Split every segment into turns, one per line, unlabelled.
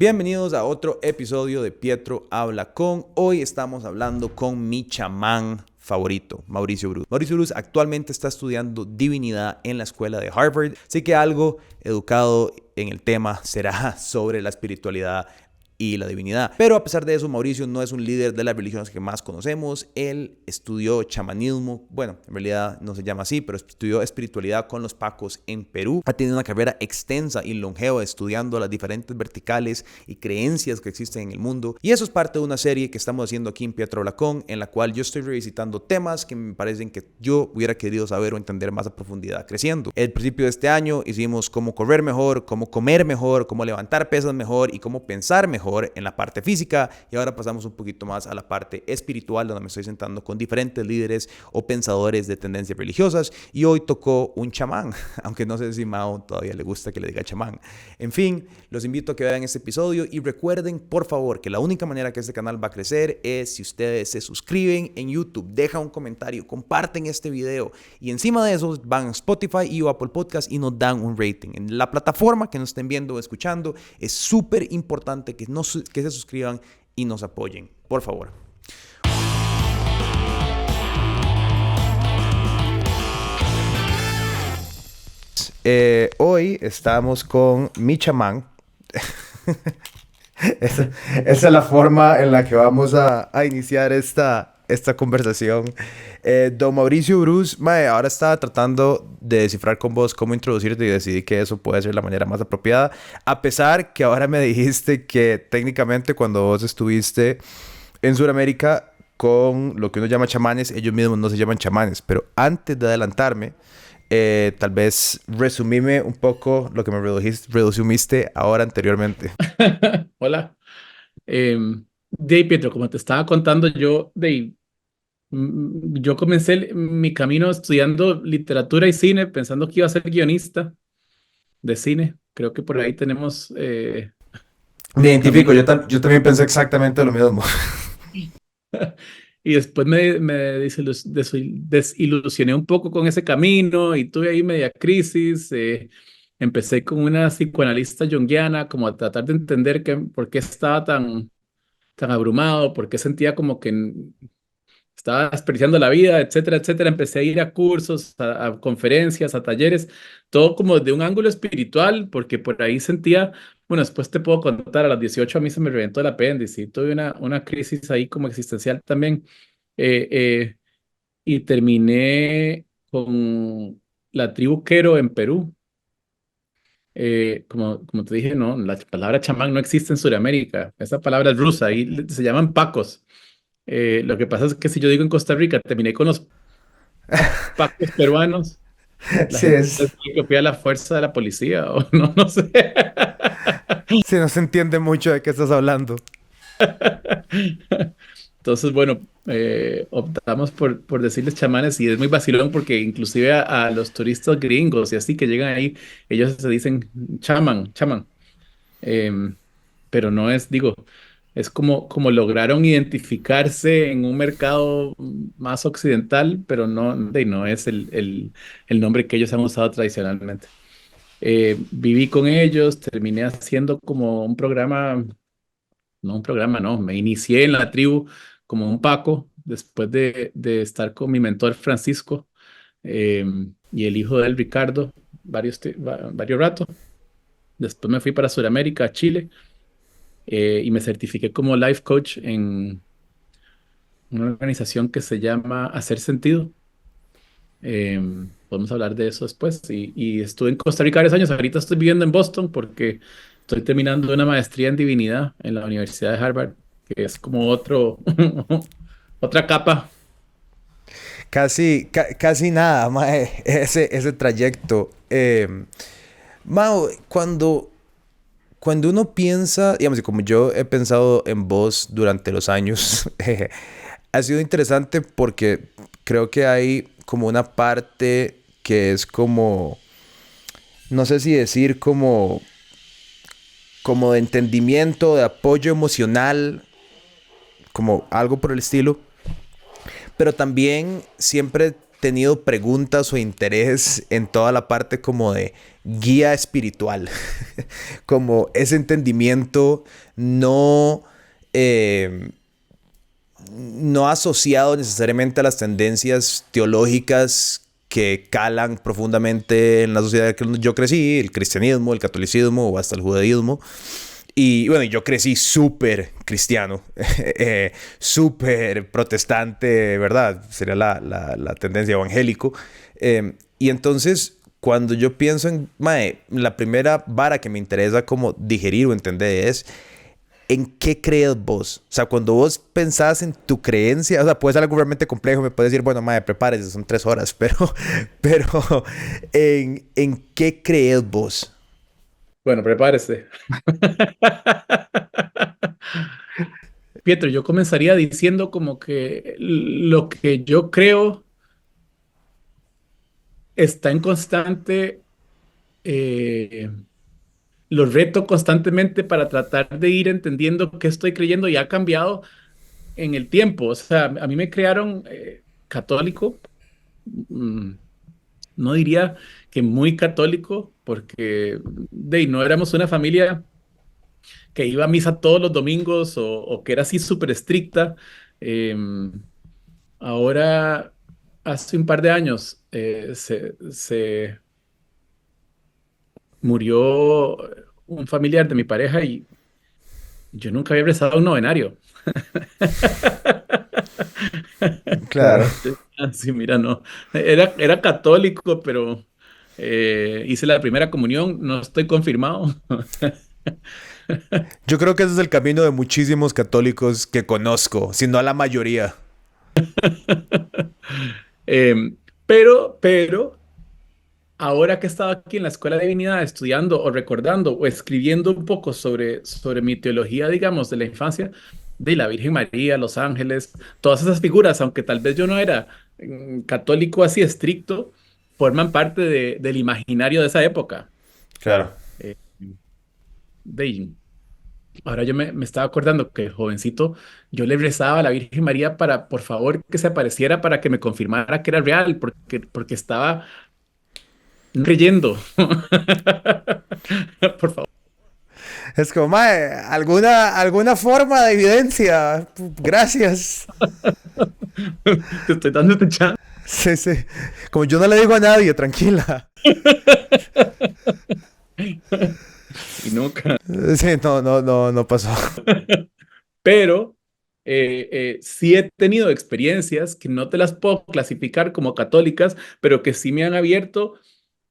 Bienvenidos a otro episodio de Pietro Habla Con. Hoy estamos hablando con mi chamán favorito, Mauricio Bruce. Mauricio Bruce actualmente está estudiando divinidad en la escuela de Harvard, así que algo educado en el tema será sobre la espiritualidad y la divinidad. Pero a pesar de eso, Mauricio no es un líder de las religiones que más conocemos. Él estudió chamanismo, bueno, en realidad no se llama así, pero estudió espiritualidad con los Pacos en Perú. Ha tenido una carrera extensa y longeva estudiando las diferentes verticales y creencias que existen en el mundo. Y eso es parte de una serie que estamos haciendo aquí en Pietro Habla Con, en la cual yo estoy revisitando temas que me parecen que yo hubiera querido saber o entender más a profundidad creciendo. Al principio de este año hicimos cómo correr mejor, cómo comer mejor, cómo levantar pesas mejor y cómo pensar mejor en la parte física, y ahora pasamos un poquito más a la parte espiritual, donde me estoy sentando con diferentes líderes o pensadores de tendencias religiosas, y hoy tocó un chamán, aunque no sé si Mao todavía le gusta que le diga chamán. En fin, los invito a que vean este episodio y recuerden, por favor, que la única manera que este canal va a crecer es si ustedes se suscriben en YouTube, dejan un comentario, comparten este video, y encima de eso van a Spotify y o Apple Podcast y nos dan un rating. En la plataforma que nos estén viendo o escuchando, es súper importante que se suscriban y nos apoyen, por favor. Hoy estamos con mi chamán. esa es la forma en la que vamos a iniciar esta conversación. Don Mauricio Bruce, ahora estaba tratando de descifrar con vos cómo introducirte y decidí que eso puede ser la manera más apropiada, a pesar que ahora me dijiste que técnicamente cuando vos estuviste en Sudamérica con lo que uno llama chamanes, ellos mismos no se llaman chamanes. Pero antes de adelantarme, tal vez resumime un poco lo que me resumiste ahora anteriormente.
Hola. Pietro, como te estaba contando, yo comencé mi camino estudiando literatura y cine, pensando que iba a ser guionista de cine. Creo que por ahí tenemos
Me identifico,
camino.
yo también pensé exactamente lo mismo.
Y después me desilusioné un poco con ese camino y tuve ahí media crisis. Empecé con una psicoanalista junguiana, como a tratar de entender por qué estaba tan abrumado, por qué sentía como que estaba desperdiciando la vida, etcétera, etcétera. Empecé a ir a cursos, a conferencias, a talleres, todo como de un ángulo espiritual, porque por ahí sentía, bueno, después te puedo contar, a los 18 a mí se me reventó el apéndice y tuve una crisis ahí como existencial también. Eh, eh, y terminé con la tribu Quero en Perú. Como te dije, no, la palabra chamán no existe en Sudamérica. Esa palabra es rusa y se llaman pacos. Lo que pasa es que si yo digo en Costa Rica, terminé con los pacos peruanos, la
Sí,
gente cree que fui a la fuerza de la policía o no, no sé.
sí, no se entiende mucho de qué estás hablando.
Entonces, bueno, optamos por decirles chamanes y es muy vacilón porque inclusive a los turistas gringos y así que llegan ahí, ellos se dicen chaman, chaman. Em, pero no es, digo, es como lograron identificarse en un mercado más occidental, pero no es el nombre que ellos han usado tradicionalmente. Viví con ellos, terminé haciendo como un programa, no un programa, no, me inicié en la tribu como un Paco, después de estar con mi mentor Francisco y el hijo de él, Ricardo, varios ratos. Después me fui para Sudamérica, a Chile, y me certifiqué como life coach en una organización que se llama Hacer Sentido. Podemos hablar de eso después. Y estuve en Costa Rica varios años. Ahorita estoy viviendo en Boston porque estoy terminando una maestría en divinidad en la Universidad de Harvard, que es como otra capa.
Casi nada, mae, ese trayecto. Mao, cuando uno piensa, digamos, y como yo he pensado en vos durante los años, ha sido interesante porque creo que hay como una parte que es como, no sé si decir como de entendimiento, de apoyo emocional, como algo por el estilo, pero también siempre tenido preguntas o interés en toda la parte como de guía espiritual, como ese entendimiento no, eh, no asociado necesariamente a las tendencias teológicas que calan profundamente en la sociedad que yo crecí, el cristianismo, el catolicismo o hasta el judaísmo. Y bueno, yo crecí súper cristiano, súper protestante, ¿verdad? Sería la tendencia evangélico. Y entonces, cuando yo pienso en, mae, la primera vara que me interesa como digerir o entender es, ¿en qué crees vos? O sea, cuando vos pensás en tu creencia, o sea, puede ser algo realmente complejo, me puedes decir, bueno, mae, prepárese, son 3 horas, pero ¿en qué crees vos?
Bueno, prepárese. Pietro, yo comenzaría diciendo como que lo que yo creo está en constante, eh, lo reto constantemente para tratar de ir entendiendo qué estoy creyendo y ha cambiado en el tiempo. O sea, a mí me crearon católico, mm, no diría que muy católico, porque no éramos una familia que iba a misa todos los domingos o que era así súper estricta. Em, Ahora, hace un par de años, se murió un familiar de mi pareja y yo nunca había rezado un novenario.
Claro.
Sí, mira, no. Era católico, pero hice la primera comunión, no estoy confirmado.
Yo creo que ese es el camino de muchísimos católicos que conozco, si no a la mayoría.
Em, pero ahora que he estado aquí en la Escuela de Divinidad estudiando o recordando o escribiendo un poco sobre mi teología, digamos, de la infancia, de la Virgen María, los ángeles, todas esas figuras, aunque tal vez yo no era católico así estricto, forman parte del imaginario de esa época.
Claro.
Eh, de, Ahora yo me estaba acordando que jovencito yo le rezaba a la Virgen María para, por favor, que se apareciera para que me confirmara que era real, porque estaba creyendo. Por favor,
Es como, mae, alguna forma de evidencia. Gracias.
te estoy dando este chance.
Sí, sí. Como yo no le digo a nadie, tranquila.
Y nunca.
Sí, no, no, no, no pasó.
Pero sí he tenido experiencias que no te las puedo clasificar como católicas, pero que sí me han abierto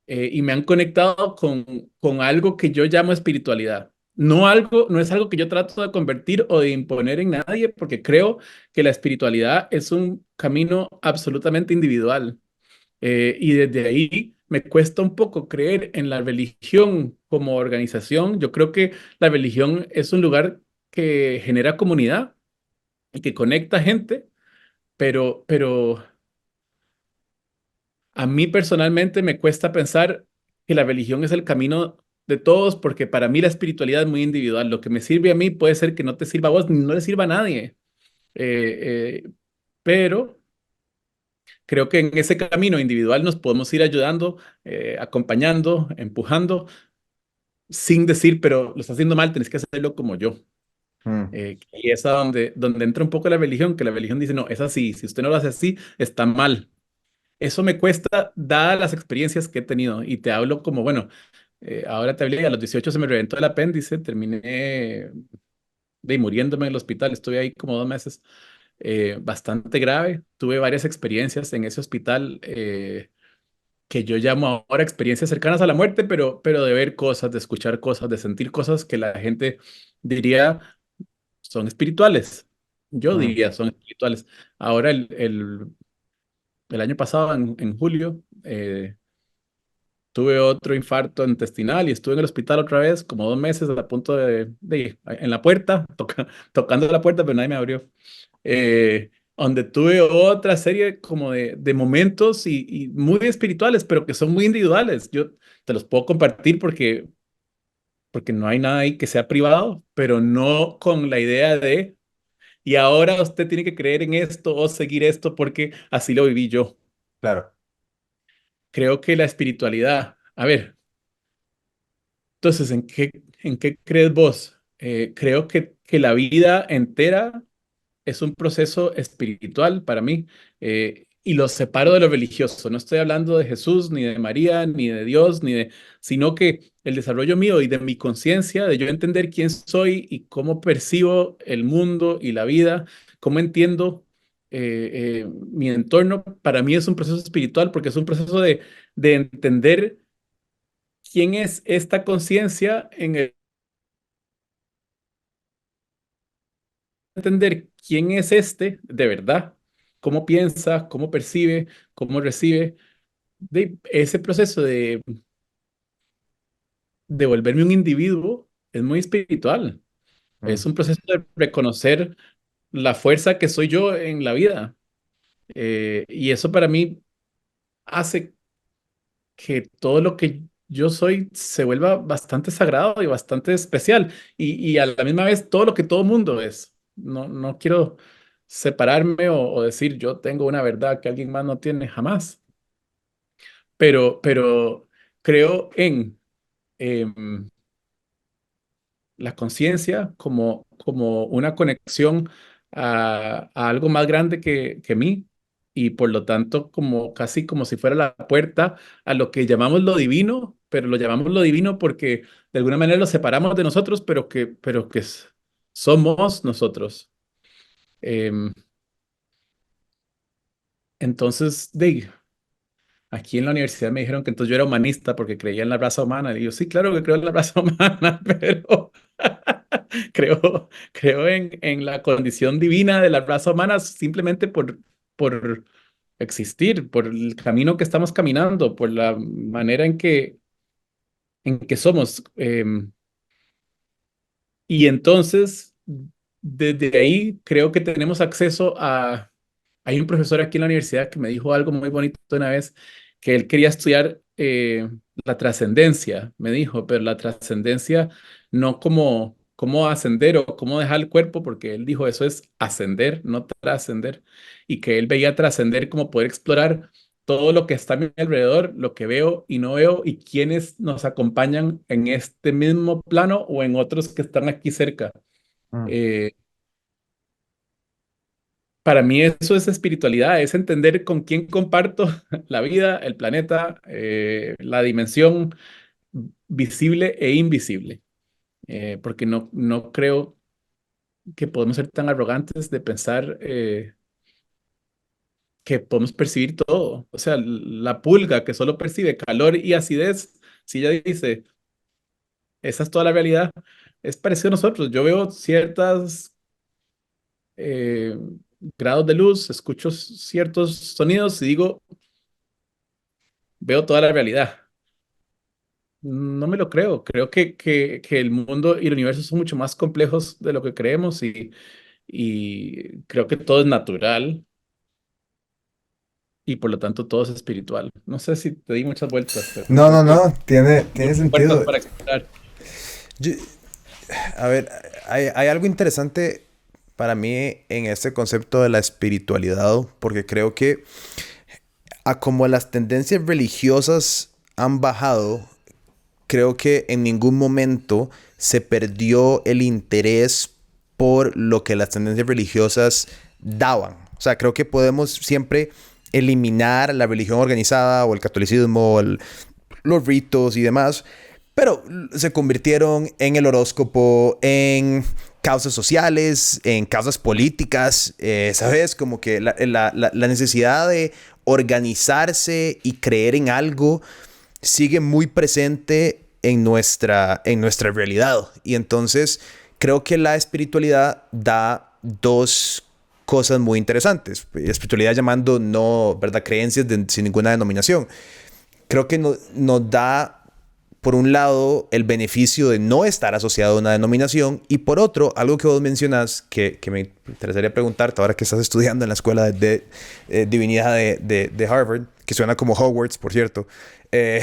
y me han conectado con algo que yo llamo espiritualidad. No es algo que yo trato de convertir o de imponer en nadie, porque creo que la espiritualidad es un camino absolutamente individual. Y desde ahí me cuesta un poco creer en la religión como organización. Yo creo que la religión es un lugar que genera comunidad y que conecta gente, pero a mí personalmente me cuesta pensar que la religión es el camino de todos, porque para mí la espiritualidad es muy individual. Lo que me sirve a mí puede ser que no te sirva a vos, ni no le sirva a nadie. Pero creo que en ese camino individual nos podemos ir ayudando, acompañando, empujando, sin decir, pero lo estás haciendo mal, tenés que hacerlo como yo.
Mm,
Y es a donde entra un poco la religión, que la religión dice, no, es así, si usted no lo hace así, está mal. Eso me cuesta, dadas las experiencias que he tenido. Y te hablo como, bueno, ahora te hablé, a los 18 se me reventó el apéndice, terminé muriéndome en el hospital, estuve ahí como 2 meses, bastante grave. Tuve varias experiencias en ese hospital que yo llamo ahora experiencias cercanas a la muerte, pero de ver cosas, de escuchar cosas, de sentir cosas que la gente diría son espirituales. Yo
mm.
diría son espirituales. Ahora, el año pasado, en julio, tuve otro infarto intestinal y estuve en el hospital otra vez, como 2 meses, a punto en la puerta, tocando la puerta, pero nadie me abrió. Donde tuve otra serie como de momentos y muy espirituales, pero que son muy individuales. Yo te los puedo compartir porque no hay nada ahí que sea privado, pero no con la idea y ahora usted tiene que creer en esto o seguir esto porque así lo viví yo.
Claro.
Creo que la espiritualidad, a ver, entonces, en qué crees vos? Creo que la vida entera es un proceso espiritual para mí, y lo separo de lo religioso. No estoy hablando de Jesús, ni de María, ni de Dios, sino que el desarrollo mío y de mi conciencia, de yo entender quién soy y cómo percibo el mundo y la vida, cómo entiendo mi entorno, para mí es un proceso espiritual porque es un proceso de entender quién es esta conciencia en el entender quién es este de verdad, cómo piensa, cómo percibe, cómo recibe. Ese proceso de volverme un individuo es muy espiritual.
Mm,
Es un proceso de reconocer la fuerza que soy yo en la vida. Y eso para mí hace que todo lo que yo soy se vuelva bastante sagrado y bastante especial. Y a la misma vez todo lo que todo mundo es. No, no quiero separarme o decir yo tengo una verdad que alguien más no tiene jamás. Pero creo en em, la conciencia como una conexión a algo más grande que mí y por lo tanto como casi como si fuera la puerta a lo que llamamos lo divino, pero lo llamamos lo divino porque de alguna manera lo separamos de nosotros, pero que somos nosotros. Em, entonces, aquí en la universidad me dijeron que entonces yo era humanista porque creía en la raza humana. Y yo, sí, claro que creo en la raza humana, pero creo en la condición divina de la raza humana simplemente por existir, por el camino que estamos caminando, por la manera en que somos. Y entonces, desde ahí creo que tenemos acceso a... Hay un profesor aquí en la universidad que me dijo algo muy bonito una vez, que él quería estudiar la trascendencia, me dijo, pero la trascendencia no como cómo ascender o cómo dejar el cuerpo, porque él dijo eso es ascender, no trascender, y que él veía trascender como poder explorar todo lo que está a mi alrededor, lo que veo y no veo, y quienes nos acompañan en este mismo plano o en otros que están aquí cerca.
mm.
Eh, para mí eso es espiritualidad, es entender con quién comparto la vida, el planeta, la dimensión visible e invisible. Porque no creo que podemos ser tan arrogantes de pensar que podemos percibir todo. O sea, la pulga que solo percibe calor y acidez, si ella dice, esa es toda la realidad, es parecido a nosotros. Yo veo ciertos eh, grados de luz, escucho ciertos sonidos y digo, veo toda la realidad. No me lo creo. Creo que el mundo y el universo son mucho más complejos de lo que creemos y creo que todo es natural y por lo tanto todo es espiritual. No sé si te di muchas vueltas, pero
No,
creo
no,
que
no, tiene
muchas puertas
sentido.
para explorar.
Yo- a ver, hay algo interesante para mí en este concepto de la espiritualidad, porque creo que a como las tendencias religiosas han bajado, creo que en ningún momento se perdió el interés por lo que las tendencias religiosas daban. O sea, creo que podemos siempre eliminar la religión organizada o el catolicismo, los ritos y demás, pero se convirtieron en el horóscopo, en causas sociales, en causas políticas, ¿sabes? Como que la necesidad de organizarse y creer en algo sigue muy presente en nuestra realidad. Y entonces creo que la espiritualidad da dos cosas muy interesantes. Espiritualidad llamando no, ¿verdad? Creencias sin ninguna denominación. Creo que nos da, por un lado, el beneficio de no estar asociado a una denominación y por otro, algo que vos mencionas que me interesaría preguntarte ahora que estás estudiando en la escuela de divinidad de Harvard, que suena como Hogwarts, por cierto, eh,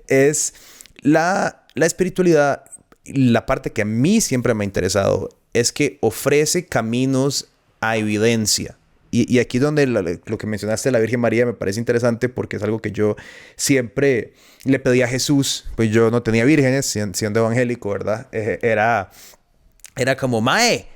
es la espiritualidad. La parte que a mí siempre me ha interesado es que ofrece caminos a evidencia. y aquí donde lo que mencionaste de la Virgen María me parece interesante porque es algo que yo siempre le pedí a Jesús, pues yo no tenía vírgenes siendo evangélico, ¿verdad? Era como, mae,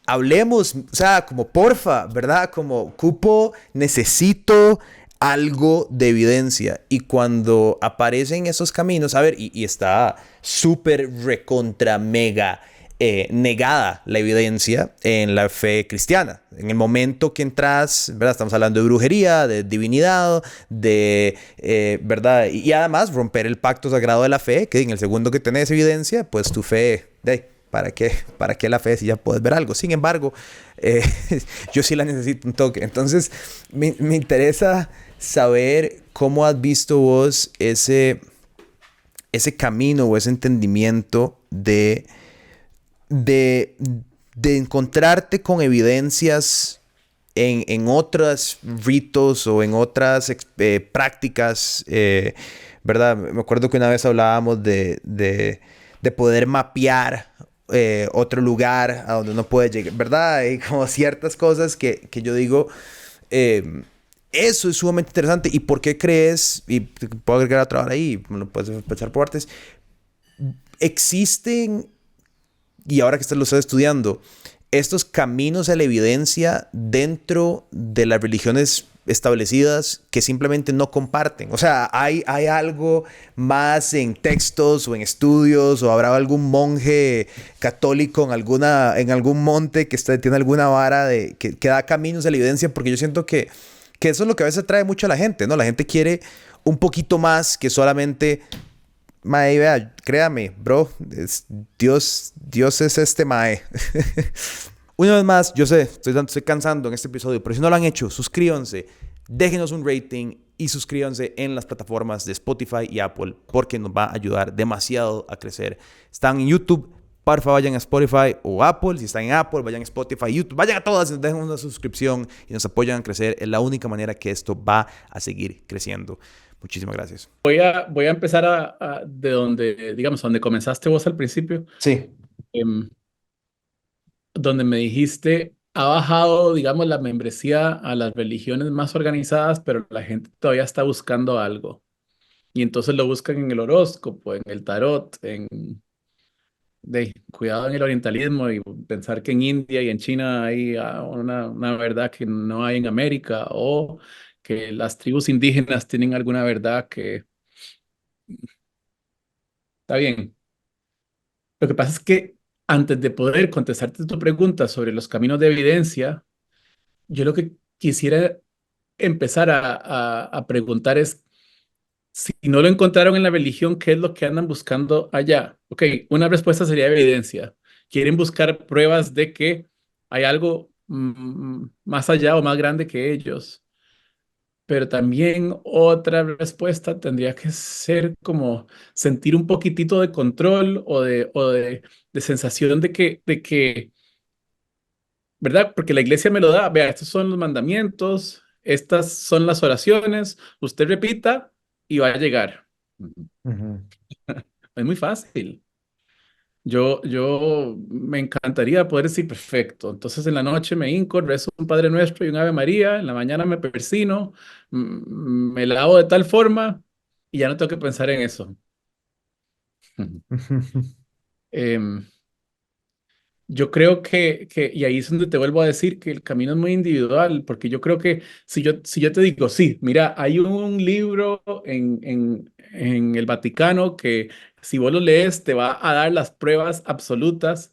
hablemos, o sea, como porfa, ¿verdad? Como cupo, necesito algo de evidencia. Y cuando aparecen esos caminos, a ver, y está súper recontra mega negada la evidencia en la fe cristiana. En el momento que entras, ¿verdad? Estamos hablando de brujería, de divinidad, ¿verdad? Y además romper el pacto sagrado de la fe, que en el segundo que tenés evidencia, pues tu fe, ¿para qué la fe si ya puedes ver algo? Sin embargo, eh, yo sí la necesito un toque. Entonces, me interesa saber cómo has visto vos ese camino o ese entendimiento de, de encontrarte con evidencias en otros ritos o en otras prácticas, ¿verdad? Me acuerdo que una vez hablábamos de poder mapear otro lugar a donde uno puede llegar, ¿verdad? Y como ciertas cosas que yo digo, eso es sumamente interesante. ¿Y por qué crees? Y puedo agregar otra hora ahí, me lo puedes empezar por partes. Existen, y ahora que lo estás estudiando, estos caminos a la evidencia dentro de las religiones establecidas que simplemente no comparten. O sea, hay algo más en textos o en estudios, o habrá algún monje católico en algún monte que tiene alguna vara que da caminos a la evidencia, porque yo siento que eso es lo que a veces atrae mucho a la gente, ¿no? La gente quiere un poquito más que solamente... Mae, vea, créame, bro, Dios es este mae. Una vez más, yo sé, estoy cansando en este episodio, pero si no lo han hecho, suscríbanse, déjenos un rating y suscríbanse en las plataformas de Spotify y Apple porque nos va a ayudar demasiado a crecer. Están en YouTube, porfa, vayan a Spotify o Apple. Si están en Apple, vayan a Spotify, YouTube, vayan a todas y nos dejen una suscripción y nos apoyan a crecer. Es la única manera que esto va a seguir creciendo. Muchísimas gracias.
Voy a empezar de donde, digamos, donde comenzaste vos al principio,
Sí.
em, donde me dijiste, ha bajado, digamos, la membresía a las religiones más organizadas, pero la gente todavía está buscando algo. Y entonces lo buscan en el horóscopo, en el tarot, cuidado en el orientalismo y pensar que en India y en China hay una verdad que no hay en América, o que las tribus indígenas tienen alguna verdad que está bien. Lo que pasa es que antes de poder contestarte tu pregunta sobre los caminos de evidencia, yo lo que quisiera empezar a preguntar es, si no lo encontraron en la religión, ¿qué es lo que andan buscando allá? Ok, una respuesta sería evidencia. Quieren buscar pruebas de que hay algo más allá o más grande que ellos. Pero también otra respuesta tendría que ser como sentir un poquitito de control o de sensación de que, ¿verdad? Porque la iglesia me lo da. Vea, estos son los mandamientos, estas son las oraciones, usted repita y va a llegar. Ujú.
Ujú.
Es muy fácil. Yo me encantaría poder decir perfecto. Entonces en la noche me hinco, rezo un Padre Nuestro y un Ave María. En la mañana me persino, me lavo de tal forma y ya no tengo que pensar en eso. Em, yo creo y ahí es donde te vuelvo a decir que el camino es muy individual, porque yo creo que si yo te digo, sí, mira, hay un libro en el Vaticano que si vos lo lees te va a dar las pruebas absolutas.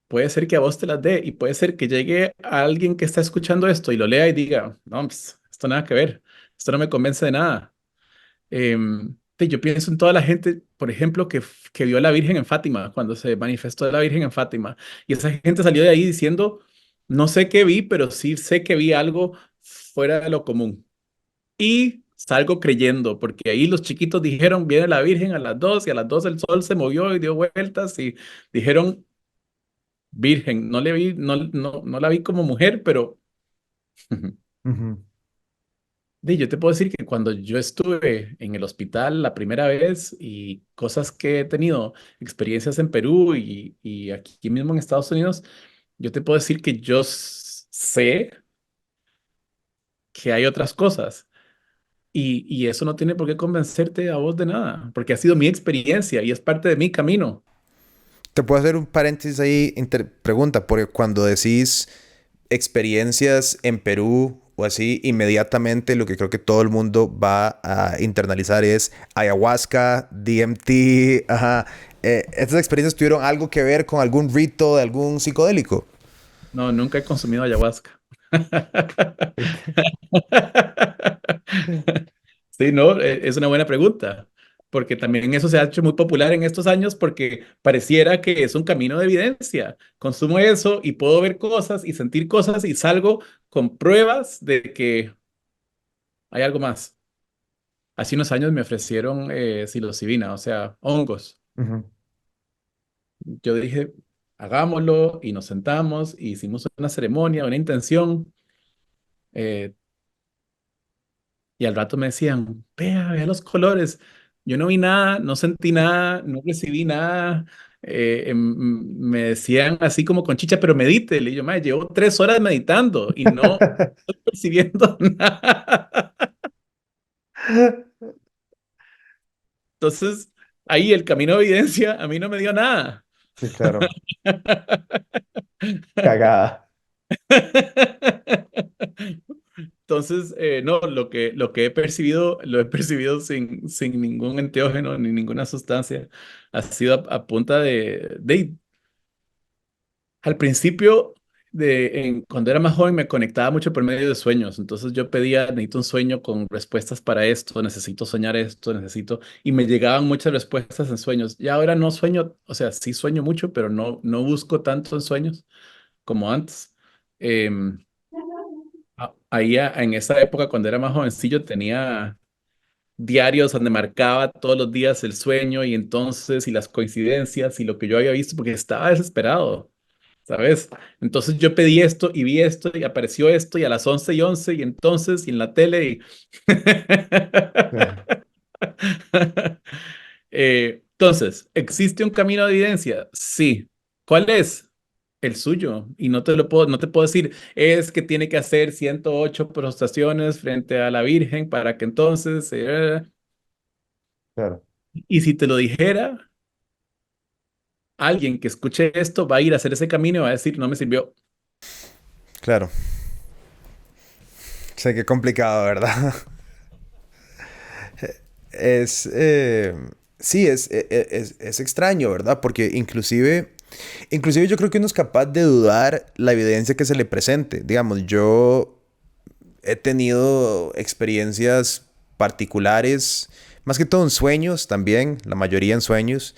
Puede ser que a vos te las dé y puede ser que llegue a alguien que está escuchando esto y lo lea y diga, no, pues, esto nada que ver, esto no me convence de nada. Yo pienso en toda la gente, por ejemplo, que vio a la Virgen en Fátima, cuando se manifestó la Virgen en Fátima, y esa gente salió de ahí diciendo, no sé qué vi, pero sí sé que vi algo fuera de lo común. Y salgo creyendo, porque ahí los chiquitos dijeron, viene la Virgen a las 2 y a las 2 el sol se movió y dio vueltas y dijeron, Virgen, no le vi, no la vi como mujer, pero
Ujú.
yo te puedo decir que cuando yo estuve en el hospital la primera vez y cosas que he tenido, experiencias en Perú y aquí mismo en Estados Unidos, Yo te puedo decir que yo sé que hay otras cosas. Y eso no tiene por qué convencerte a vos de nada, porque ha sido mi experiencia y es parte de mi camino.
Te puedo hacer un paréntesis ahí, pregunta, porque cuando decís experiencias en Perú o así, inmediatamente lo que creo que todo el mundo va a internalizar es ayahuasca, DMT, ajá. ¿Estas experiencias tuvieron algo que ver con algún rito de algún psicodélico?
No, nunca he consumido ayahuasca. Sí, no, es una buena pregunta, porque también eso se ha hecho muy popular en estos años porque pareciera que es un camino de evidencia. Consumo eso y puedo ver cosas y sentir cosas y salgo con pruebas de que hay algo más. Hace unos años me ofrecieron psilocibina, o sea, hongos.
Ujú.
Yo dije, hagámoslo y nos sentamos y hicimos una ceremonia, una intención. eh, Y al rato me decían, vea los colores. Yo no vi nada, no sentí nada, no recibí nada. Me decían así como con chicha, pero medite. Y yo, madre, llevo 3 horas meditando y no estoy percibiendo nada. Entonces, ahí el camino de evidencia a mí no me dio nada.
Sí, claro. Cagada.
Entonces, no, lo que he percibido, lo he percibido sin ningún enteógeno ni ninguna sustancia. Ha sido a punta al principio, cuando era más joven, me conectaba mucho por medio de sueños. Entonces yo pedía, necesito un sueño con respuestas para esto, necesito soñar esto, necesito... Y me llegaban muchas respuestas en sueños. Y ahora no sueño, o sea, sí sueño mucho, pero no busco tanto en sueños como antes. Em, Ahí en esa época, cuando era más jovencillo, tenía diarios donde marcaba todos los días el sueño y entonces y las coincidencias y lo que yo había visto, porque estaba desesperado, ¿sabes? Entonces yo pedí esto y vi esto y apareció esto y a las 11:11 y entonces y en la tele y...
Claro.
Entonces, ¿existe un camino de evidencia? Sí. ¿Cuál es? El suyo. Y no te puedo decir, es que tiene que hacer 108 prostraciones frente a la Virgen para que entonces...
Claro.
y si te lo dijera, alguien que escuche esto va a ir a hacer ese camino y va a decir, no me sirvió.
Claro. Sé que complicado, ¿verdad? Es, sí, es extraño, ¿verdad? Porque inclusive yo creo que uno es capaz de dudar la evidencia que se le presente. Digamos, yo he tenido experiencias particulares, más que todo en sueños también, la mayoría en sueños,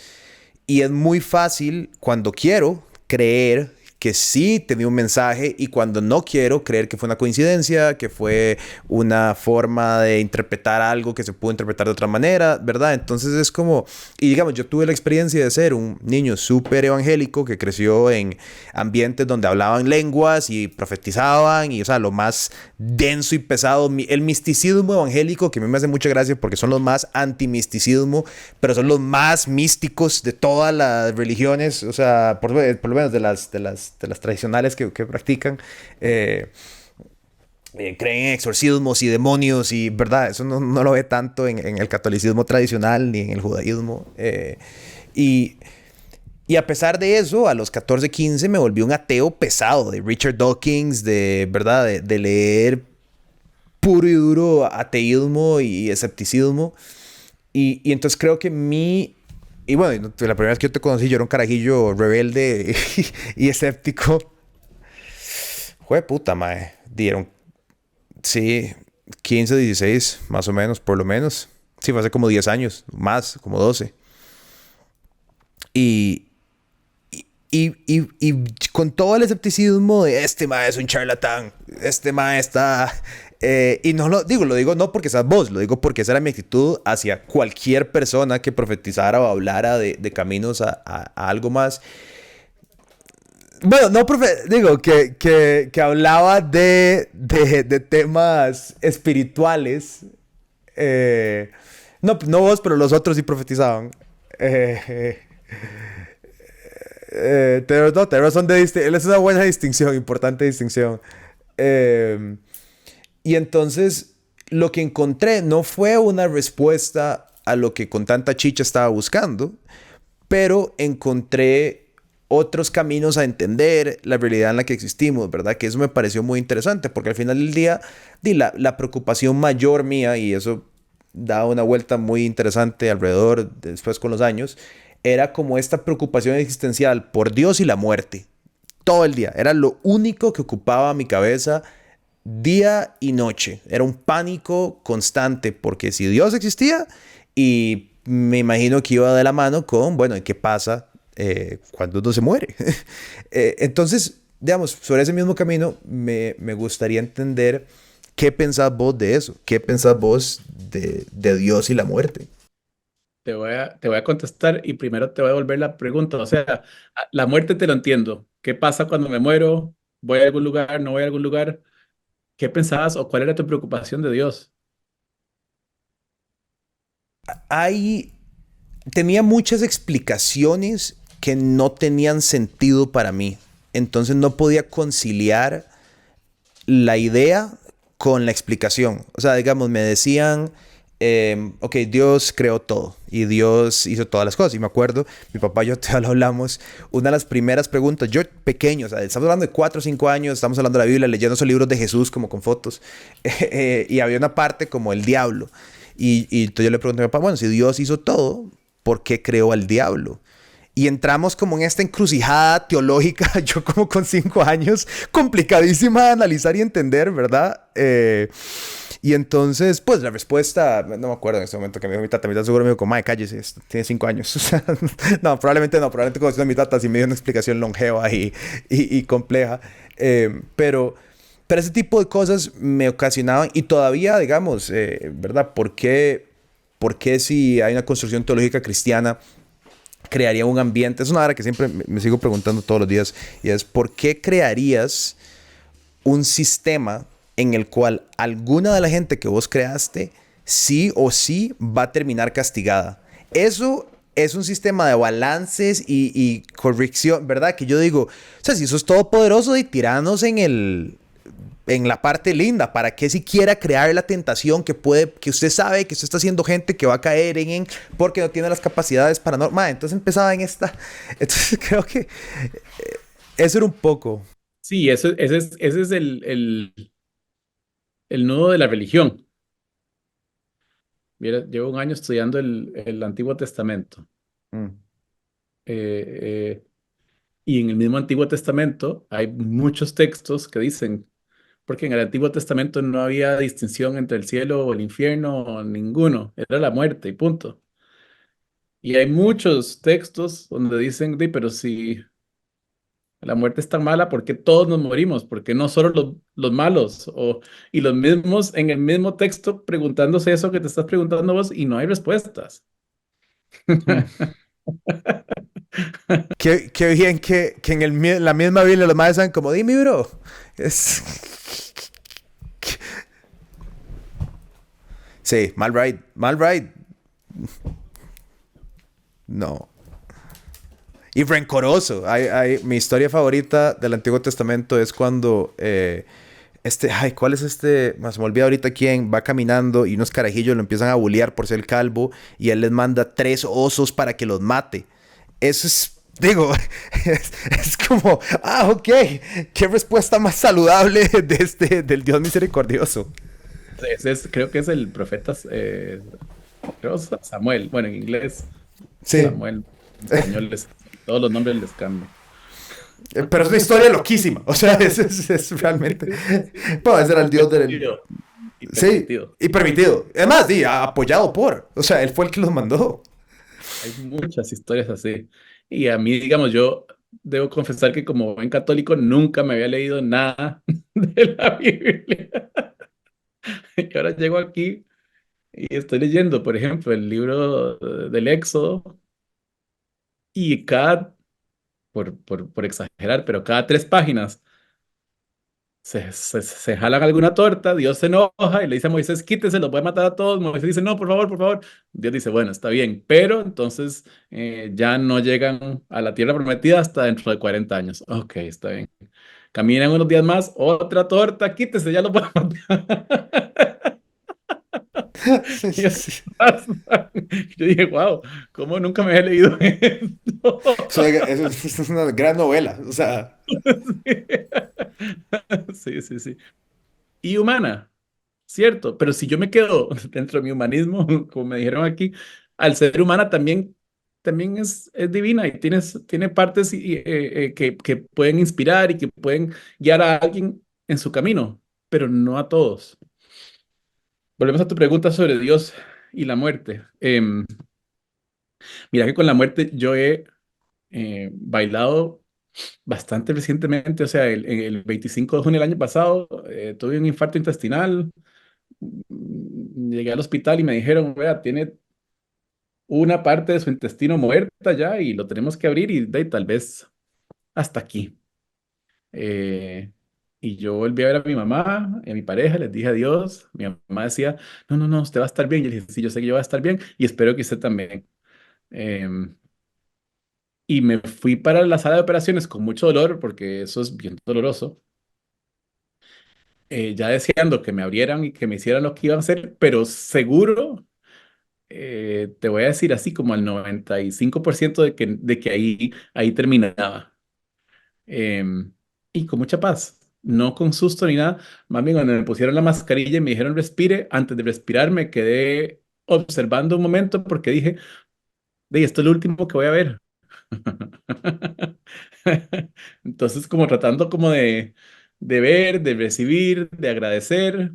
y es muy fácil cuando quiero creer que sí tenía un mensaje y cuando no quiero creer que fue una coincidencia, que fue una forma de interpretar algo que se pudo interpretar de otra manera, ¿verdad? Entonces es como, y digamos, yo tuve la experiencia de ser un niño súper evangélico que creció en ambientes donde hablaban lenguas y profetizaban y, o sea, lo más denso y pesado, el misticismo evangélico, que a mí me hace mucha gracia porque son los más antimisticismo, pero son los más místicos de todas las religiones, o sea, por lo menos de las tradicionales que practican. Creen en exorcismos y demonios y, ¿verdad? Eso no lo ve tanto en el catolicismo tradicional ni en el judaísmo. Y, y a pesar de eso, a los 14, 15 me volví un ateo pesado de Richard Dawkins, ¿verdad? De leer puro y duro ateísmo y escepticismo. Y entonces creo que y bueno, la primera vez que yo te conocí, yo era un carajillo rebelde y escéptico. Jue puta, mae. Dieron, sí, 15, 16, más o menos, por lo menos. Sí, fue hace como 10 años, más, como 12. Y, y con todo el escepticismo de este mae es un charlatán, este mae está... y no lo digo no porque seas vos, lo digo porque esa era mi actitud hacia cualquier persona que profetizara o hablara de caminos a algo más. Bueno, no, digo, que hablaba de temas espirituales. No vos, pero los otros sí profetizaban. Eh, No, tenés razón de distinción. Es una buena distinción, importante distinción. Eh, y entonces lo que encontré no fue una respuesta a lo que con tanta chicha estaba buscando, pero encontré otros caminos a entender la realidad en la que existimos, ¿verdad? Que eso me pareció muy interesante, porque al final del día, la preocupación mayor mía, y eso da una vuelta muy interesante alrededor, después con los años, era como esta preocupación existencial por Dios y la muerte. Todo el día. Era lo único que ocupaba mi cabeza día y noche. Era un pánico constante, porque si Dios existía, y me imagino que iba de la mano con, bueno, ¿qué pasa cuando uno se muere? Entonces, digamos, sobre ese mismo camino, me gustaría entender qué pensás vos de eso, qué pensás vos de Dios y la muerte.
Te voy a contestar y primero te voy a devolver la pregunta. O sea, la muerte te lo entiendo. ¿Qué pasa cuando me muero? ¿Voy a algún lugar? ¿No voy a algún lugar? ¿Qué pensabas o cuál era tu preocupación de Dios?
Hay, tenía muchas explicaciones que no tenían sentido para mí. Entonces no podía conciliar la idea con la explicación. O sea, digamos, me decían, ok, Dios creó todo y Dios hizo todas las cosas. Y me acuerdo, mi papá y yo te lo hablamos, una de las primeras preguntas, yo pequeño, o sea, estamos hablando de 4 o 5 años, estamos hablando de la Biblia, leyendo esos libros de Jesús como con fotos, y había una parte como el diablo. Y entonces yo le pregunté a mi papá, bueno, si Dios hizo todo, ¿por qué creó al diablo? Y entramos como en esta encrucijada teológica, yo como con 5 años, complicadísima de analizar y entender, ¿verdad? Y entonces, pues la respuesta, no me acuerdo en este momento que me dijo mi tata seguro me dijo, como, mae, cállese, tiene 5 años. O sea, no, probablemente no, probablemente conociendo a mi tata sí me dio una explicación longeva y compleja. Pero ese tipo de cosas me ocasionaban, y todavía, digamos, ¿verdad? ¿Por qué si hay una construcción teológica cristiana crearía un ambiente? Es una hora que siempre me sigo preguntando todos los días, y es ¿por qué crearías un sistema en el cual alguna de la gente que vos creaste sí o sí va a terminar castigada? Eso es un sistema de balances y corrección, ¿verdad? Que yo digo, o sea, si sos todopoderoso y tiranos en la parte linda, ¿para qué siquiera crear la tentación que puede, que usted sabe que usted está haciendo gente que va a caer en porque no tiene las capacidades para no? Entonces empezaba en esta. Entonces creo que eso era un poco.
Sí, ese es el nudo de la religión. Mira, llevo un año estudiando el Antiguo Testamento.
Mm,
Eh, eh, y en el mismo Antiguo Testamento hay muchos textos que dicen, porque en el Antiguo Testamento no había distinción entre el cielo o el infierno, o ninguno, era la muerte y punto. Y hay muchos textos donde dicen, "Di, pero si la muerte es tan mala, ¿por qué todos nos morimos? ¿Por qué no solo los malos?" Y los mismos en el mismo texto preguntándose eso que te estás preguntando vos y no hay respuestas.
mm. Qué bien que en la misma Biblia los madres saben como, dime, bro. Es... Sí, mal right. Mal right. No. Y rencoroso. Mi historia favorita del Antiguo Testamento es cuando ¿cuál es este? Más me olvidé ahorita quién va caminando y unos carajillos lo empiezan a bullear por ser calvo y él les manda 3 osos para que los mate. Eso es, digo, es como, ok, qué respuesta más saludable del Dios misericordioso.
Creo que es el profeta, creo Samuel, bueno, en inglés
Sí,
Samuel, en español todos los nombres les cambian.
pero es una historia loquísima. O sea, es realmente. Puede ser el Dios del.
Permitido y
Sí,
permitido.
y permitido. Además, sí, apoyado por. O sea, él fue el que los mandó.
Hay muchas historias así. Y a mí, digamos, yo debo confesar que como buen católico nunca me había leído nada de la Biblia. Y ahora llego aquí y estoy leyendo, por ejemplo, el libro del Éxodo y por exagerar, pero cada 3 páginas se jalan alguna torta, Dios se enoja y le dice a Moisés, quítese, los voy a matar a todos. Moisés dice, no, por favor, por favor. Dios dice, bueno, está bien, pero entonces ya no llegan a la tierra prometida hasta dentro de 40 años. Ok, está bien. Caminan unos días más, otra torta, quítese, ya lo voy a matar. Y así
Sí.
pasa. Yo dije, wow, ¿cómo nunca me había leído esto?
Eso es una gran novela. O sea,
Sí, sí, sí. Y humana. Cierto, pero si yo me quedo dentro de mi humanismo, como me dijeron aquí, al ser humana también es divina y tiene partes que pueden inspirar y que pueden guiar a alguien en su camino, pero no a todos. Volvemos a tu pregunta sobre Dios y la muerte. Mira que con la muerte yo he bailado bastante recientemente, o sea, el 25 de junio del año pasado tuve un infarto intestinal. Llegué al hospital y me dijeron, vea, tiene una parte de su intestino muerta ya y lo tenemos que abrir y tal vez hasta aquí. Eh, y yo volví a ver a mi mamá y a mi pareja, les dije adiós. Mi mamá decía, no, no, no, usted va a estar bien. Yo le dije, sí, yo sé que yo voy a estar bien y espero que usted también. Em, y me fui para la sala de operaciones con mucho dolor, porque eso es bien doloroso, ya deseando que me abrieran y que me hicieran lo que iban a hacer, pero seguro, te voy a decir así como al 95% de que ahí terminaba. Em, y con mucha paz, no con susto ni nada. Más bien, cuando me pusieron la mascarilla y me dijeron respire, antes de respirar me quedé observando un momento porque dije, de esto es lo último que voy a ver. Entonces, como tratando como de ver, de recibir, de agradecer,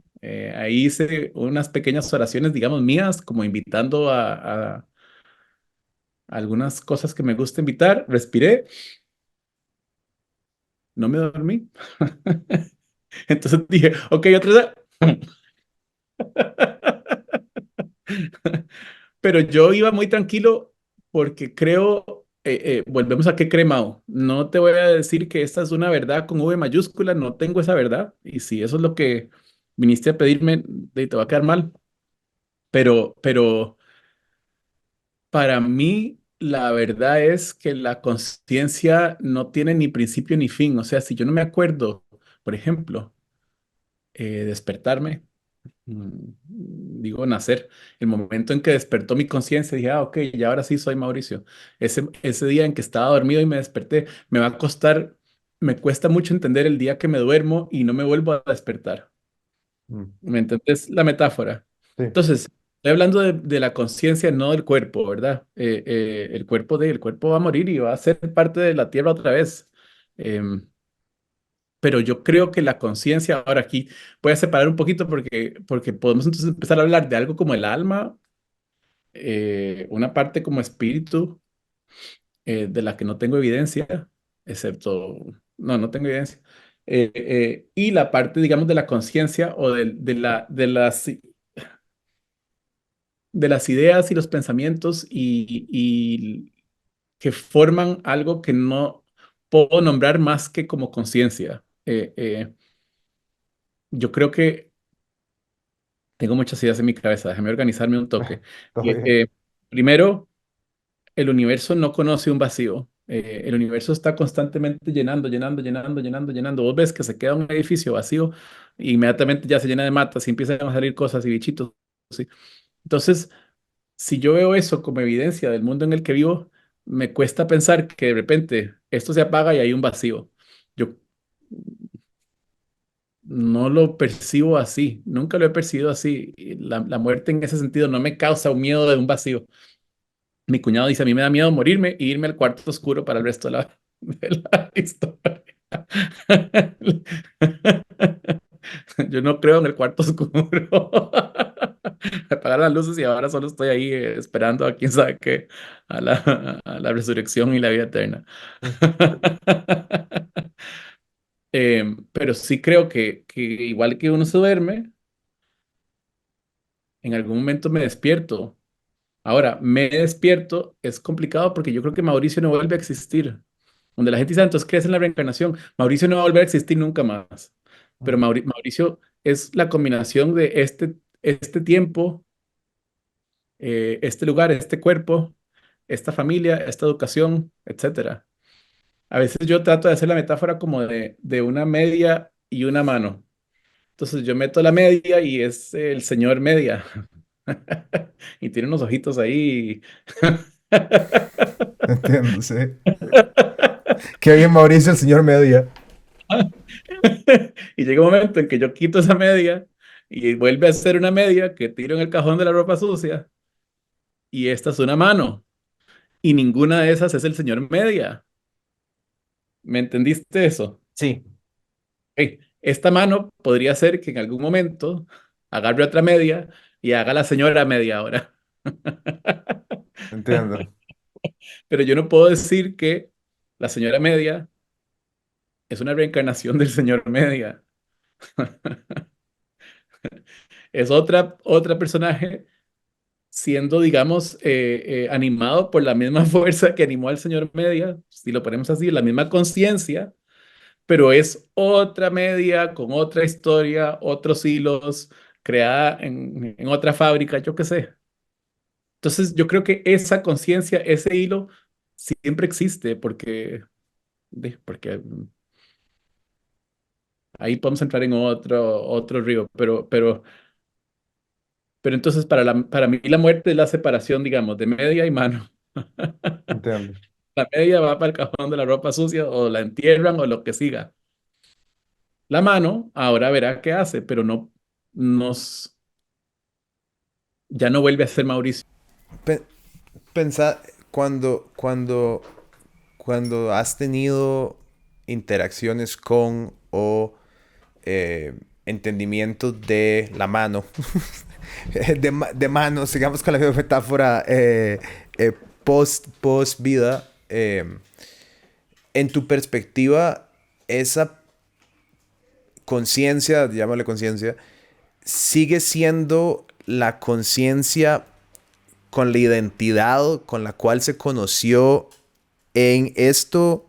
ahí hice unas pequeñas oraciones, digamos, mías, como invitando a algunas cosas que me gusta invitar, respiré, no me dormí. Entonces dije, ok, otra vez. Pero yo iba muy tranquilo porque creo, volvemos a qué cremado. No te voy a decir que esta es una verdad con V mayúscula, no tengo esa verdad. Y si eso es lo que viniste a pedirme, te va a quedar mal. Pero para mí, la verdad es que la conciencia no tiene ni principio ni fin. O sea, si yo no me acuerdo, por ejemplo, despertarme. Digo, nacer, el momento en que despertó mi conciencia, dije, ah, ok, y ahora sí soy Mauricio. Ese día en que estaba dormido y me desperté, me va a costar, me cuesta mucho entender el día que me duermo y no me vuelvo a despertar.
mm,
¿Me entiendes la metáfora?
sí.
Entonces, estoy hablando de la conciencia, no del cuerpo, ¿verdad? El cuerpo va a morir y va a ser parte de la tierra otra vez. Em, pero yo creo que la conciencia, ahora aquí voy a separar un poquito porque podemos entonces empezar a hablar de algo como el alma, una parte como espíritu, de la que no tengo evidencia, excepto, no tengo evidencia, y la parte, digamos, de la conciencia o de las ideas y los pensamientos y que forman algo que no puedo nombrar más que como conciencia. Yo creo que tengo muchas ideas en mi cabeza, déjame organizarme un toque.
Todo
Y,
bien.
primero, el universo no conoce un vacío. El universo está constantemente llenando, llenando, llenando, llenando, llenando. Vos ves que se queda un edificio vacío, e inmediatamente ya se llena de matas y empiezan a salir cosas y bichitos. ¿Sí? Entonces, si yo veo eso como evidencia del mundo en el que vivo, me cuesta pensar que de repente esto se apaga y hay un vacío. Yo no lo percibo así, nunca lo he percibido así. Y la muerte en ese sentido no me causa un miedo de un vacío. Mi cuñado dice, a mí me da miedo morirme e irme al cuarto oscuro para el resto de la historia. Yo no creo en el cuarto oscuro. Apagar las luces y ahora solo estoy ahí esperando a quién sabe qué, a la resurrección y la vida eterna.
Mm,
Pero sí creo que igual que uno se duerme, en algún momento me despierto. Ahora, me despierto es complicado porque yo creo que Mauricio no vuelve a existir. Donde la gente dice, "Ah, entonces crees en la reencarnación. Mauricio no va a volver a existir nunca más. pero Mauricio es la combinación de este tiempo, este lugar, este cuerpo, esta familia, esta educación, etcétera. A veces yo trato de hacer la metáfora como de una media y una mano. Entonces yo meto la media y es el señor media. Y tiene unos ojitos ahí.
Entiendo, sí. Qué bien, Mauricio, el señor media.
Y llega un momento en que yo quito esa media y vuelve a ser una media que tiro en el cajón de la ropa sucia y esta es una mano y ninguna de esas es el señor media. ¿Me entendiste eso?
Sí,
Esta mano podría ser que en algún momento agarre otra media y haga la señora media ahora.
entiendo.
Pero yo no puedo decir que la señora media es una reencarnación del señor media. Es otra personaje siendo, digamos, animado por la misma fuerza que animó al señor media, si lo ponemos así, la misma conciencia, pero es otra media con otra historia, otros hilos, creada en otra fábrica, yo qué sé. Entonces, yo creo que esa conciencia, ese hilo, siempre existe porque ahí podemos entrar en otro río, pero entonces para mí la muerte es la separación, digamos, de media y mano.
Entiendo.
La media va para el cajón de la ropa sucia o la entierran o lo que siga. La mano ahora verá qué hace, pero no nos, ya no vuelve a ser Mauricio.
Pe- Pensá, cuando has tenido interacciones con o entendimiento de la mano, de manos, digamos con la misma metáfora, eh, post vida, en tu perspectiva, esa conciencia, llámale conciencia, sigue siendo la conciencia con la identidad con la cual se conoció en esto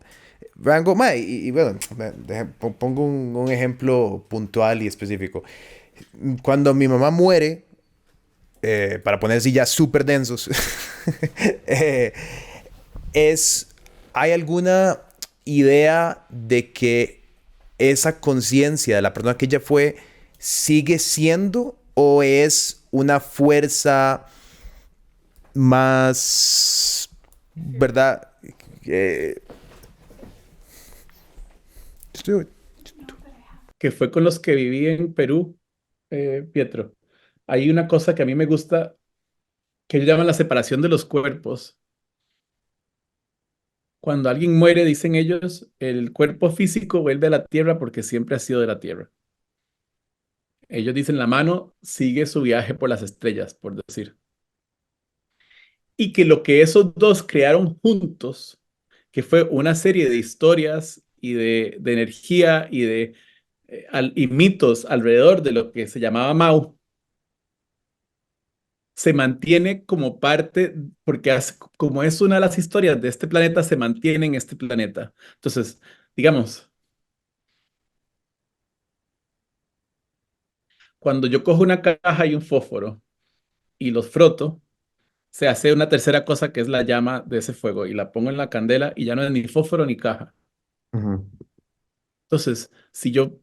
rango. Y bueno, pongo un ejemplo puntual y específico. Cuando mi mamá muere, para poner así ya súper densos, eh, es, ¿hay alguna idea de que esa conciencia de la persona que ella fue sigue siendo o es una fuerza más, ¿verdad? Eh, estoy-
Que fue con los que viví en Perú, Pietro. Hay una cosa que a mí me gusta, que ellos llaman la separación de los cuerpos. Cuando alguien muere, dicen ellos, el cuerpo físico vuelve a la tierra porque siempre ha sido de la tierra. Ellos dicen la mano sigue su viaje por las estrellas, por decir. Y que lo que esos dos crearon juntos, que fue una serie de historias y de energía y y mitos alrededor de lo que se llamaba Mau, se mantiene como parte, porque como es una de las historias de este planeta, se mantiene en este planeta. Entonces, digamos, cuando yo cojo una caja y un fósforo y los froto, se hace una tercera cosa que es la llama de ese fuego y la pongo en la candela y ya no es ni fósforo ni caja.
Ujú,
Entonces, si yo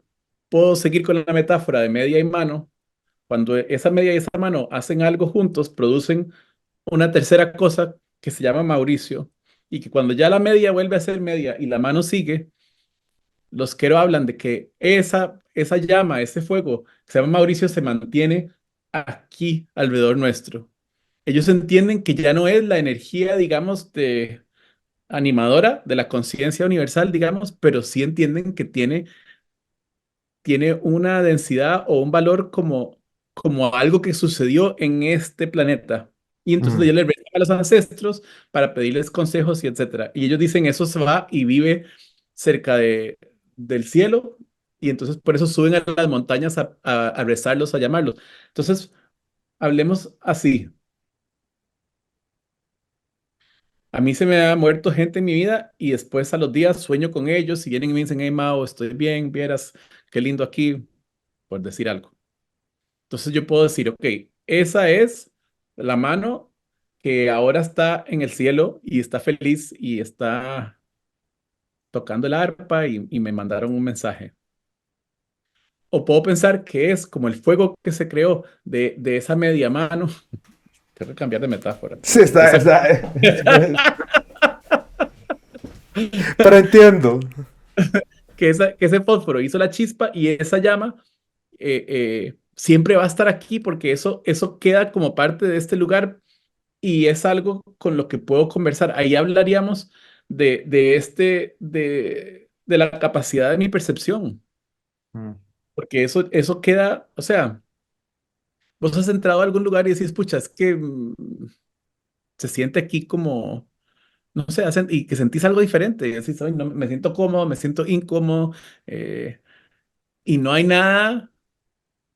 puedo seguir con la metáfora de media y mano, cuando esa media y esa mano hacen algo juntos, producen una tercera cosa que se llama Mauricio, y que cuando ya la media vuelve a ser media y la mano sigue, los quero hablan de que esa llama, ese fuego que se llama Mauricio, se mantiene aquí alrededor nuestro. Ellos entienden que ya no es la energía, digamos, de animadora de la conciencia universal, digamos, pero sí entienden que tiene una densidad o un valor como algo que sucedió en este planeta. Y entonces
ujú.
ellos le rezan a los ancestros para pedirles consejos y etcétera. Y ellos dicen, eso se va y vive cerca del cielo. Y entonces por eso suben a las montañas a rezarlos, a llamarlos. Entonces, hablemos así. A mí se me ha muerto gente en mi vida y después a los días sueño con ellos y vienen y me dicen, hey Mao, estoy bien, vieras qué lindo aquí, por decir algo. Entonces yo puedo decir, ok, esa es la mano que ahora está en el cielo y está feliz y está tocando el arpa y me mandaron un mensaje. O puedo pensar que es como el fuego que se creó de esa media mano. Tengo que cambiar de metáfora.
Sí,
De
está,
ese,
está. Pero entiendo.
que ese fósforo hizo la chispa y esa llama siempre va a estar aquí porque eso queda como parte de este lugar y es algo con lo que puedo conversar. Ahí hablaríamos de la capacidad de mi percepción,
Mm.
porque eso queda, o sea, vos has entrado a algún lugar y decís, pucha, es que se siente aquí como, no sé, y que sentís algo diferente, y decís, "Ay, no, me siento cómodo, me siento incómodo, eh, y no hay nada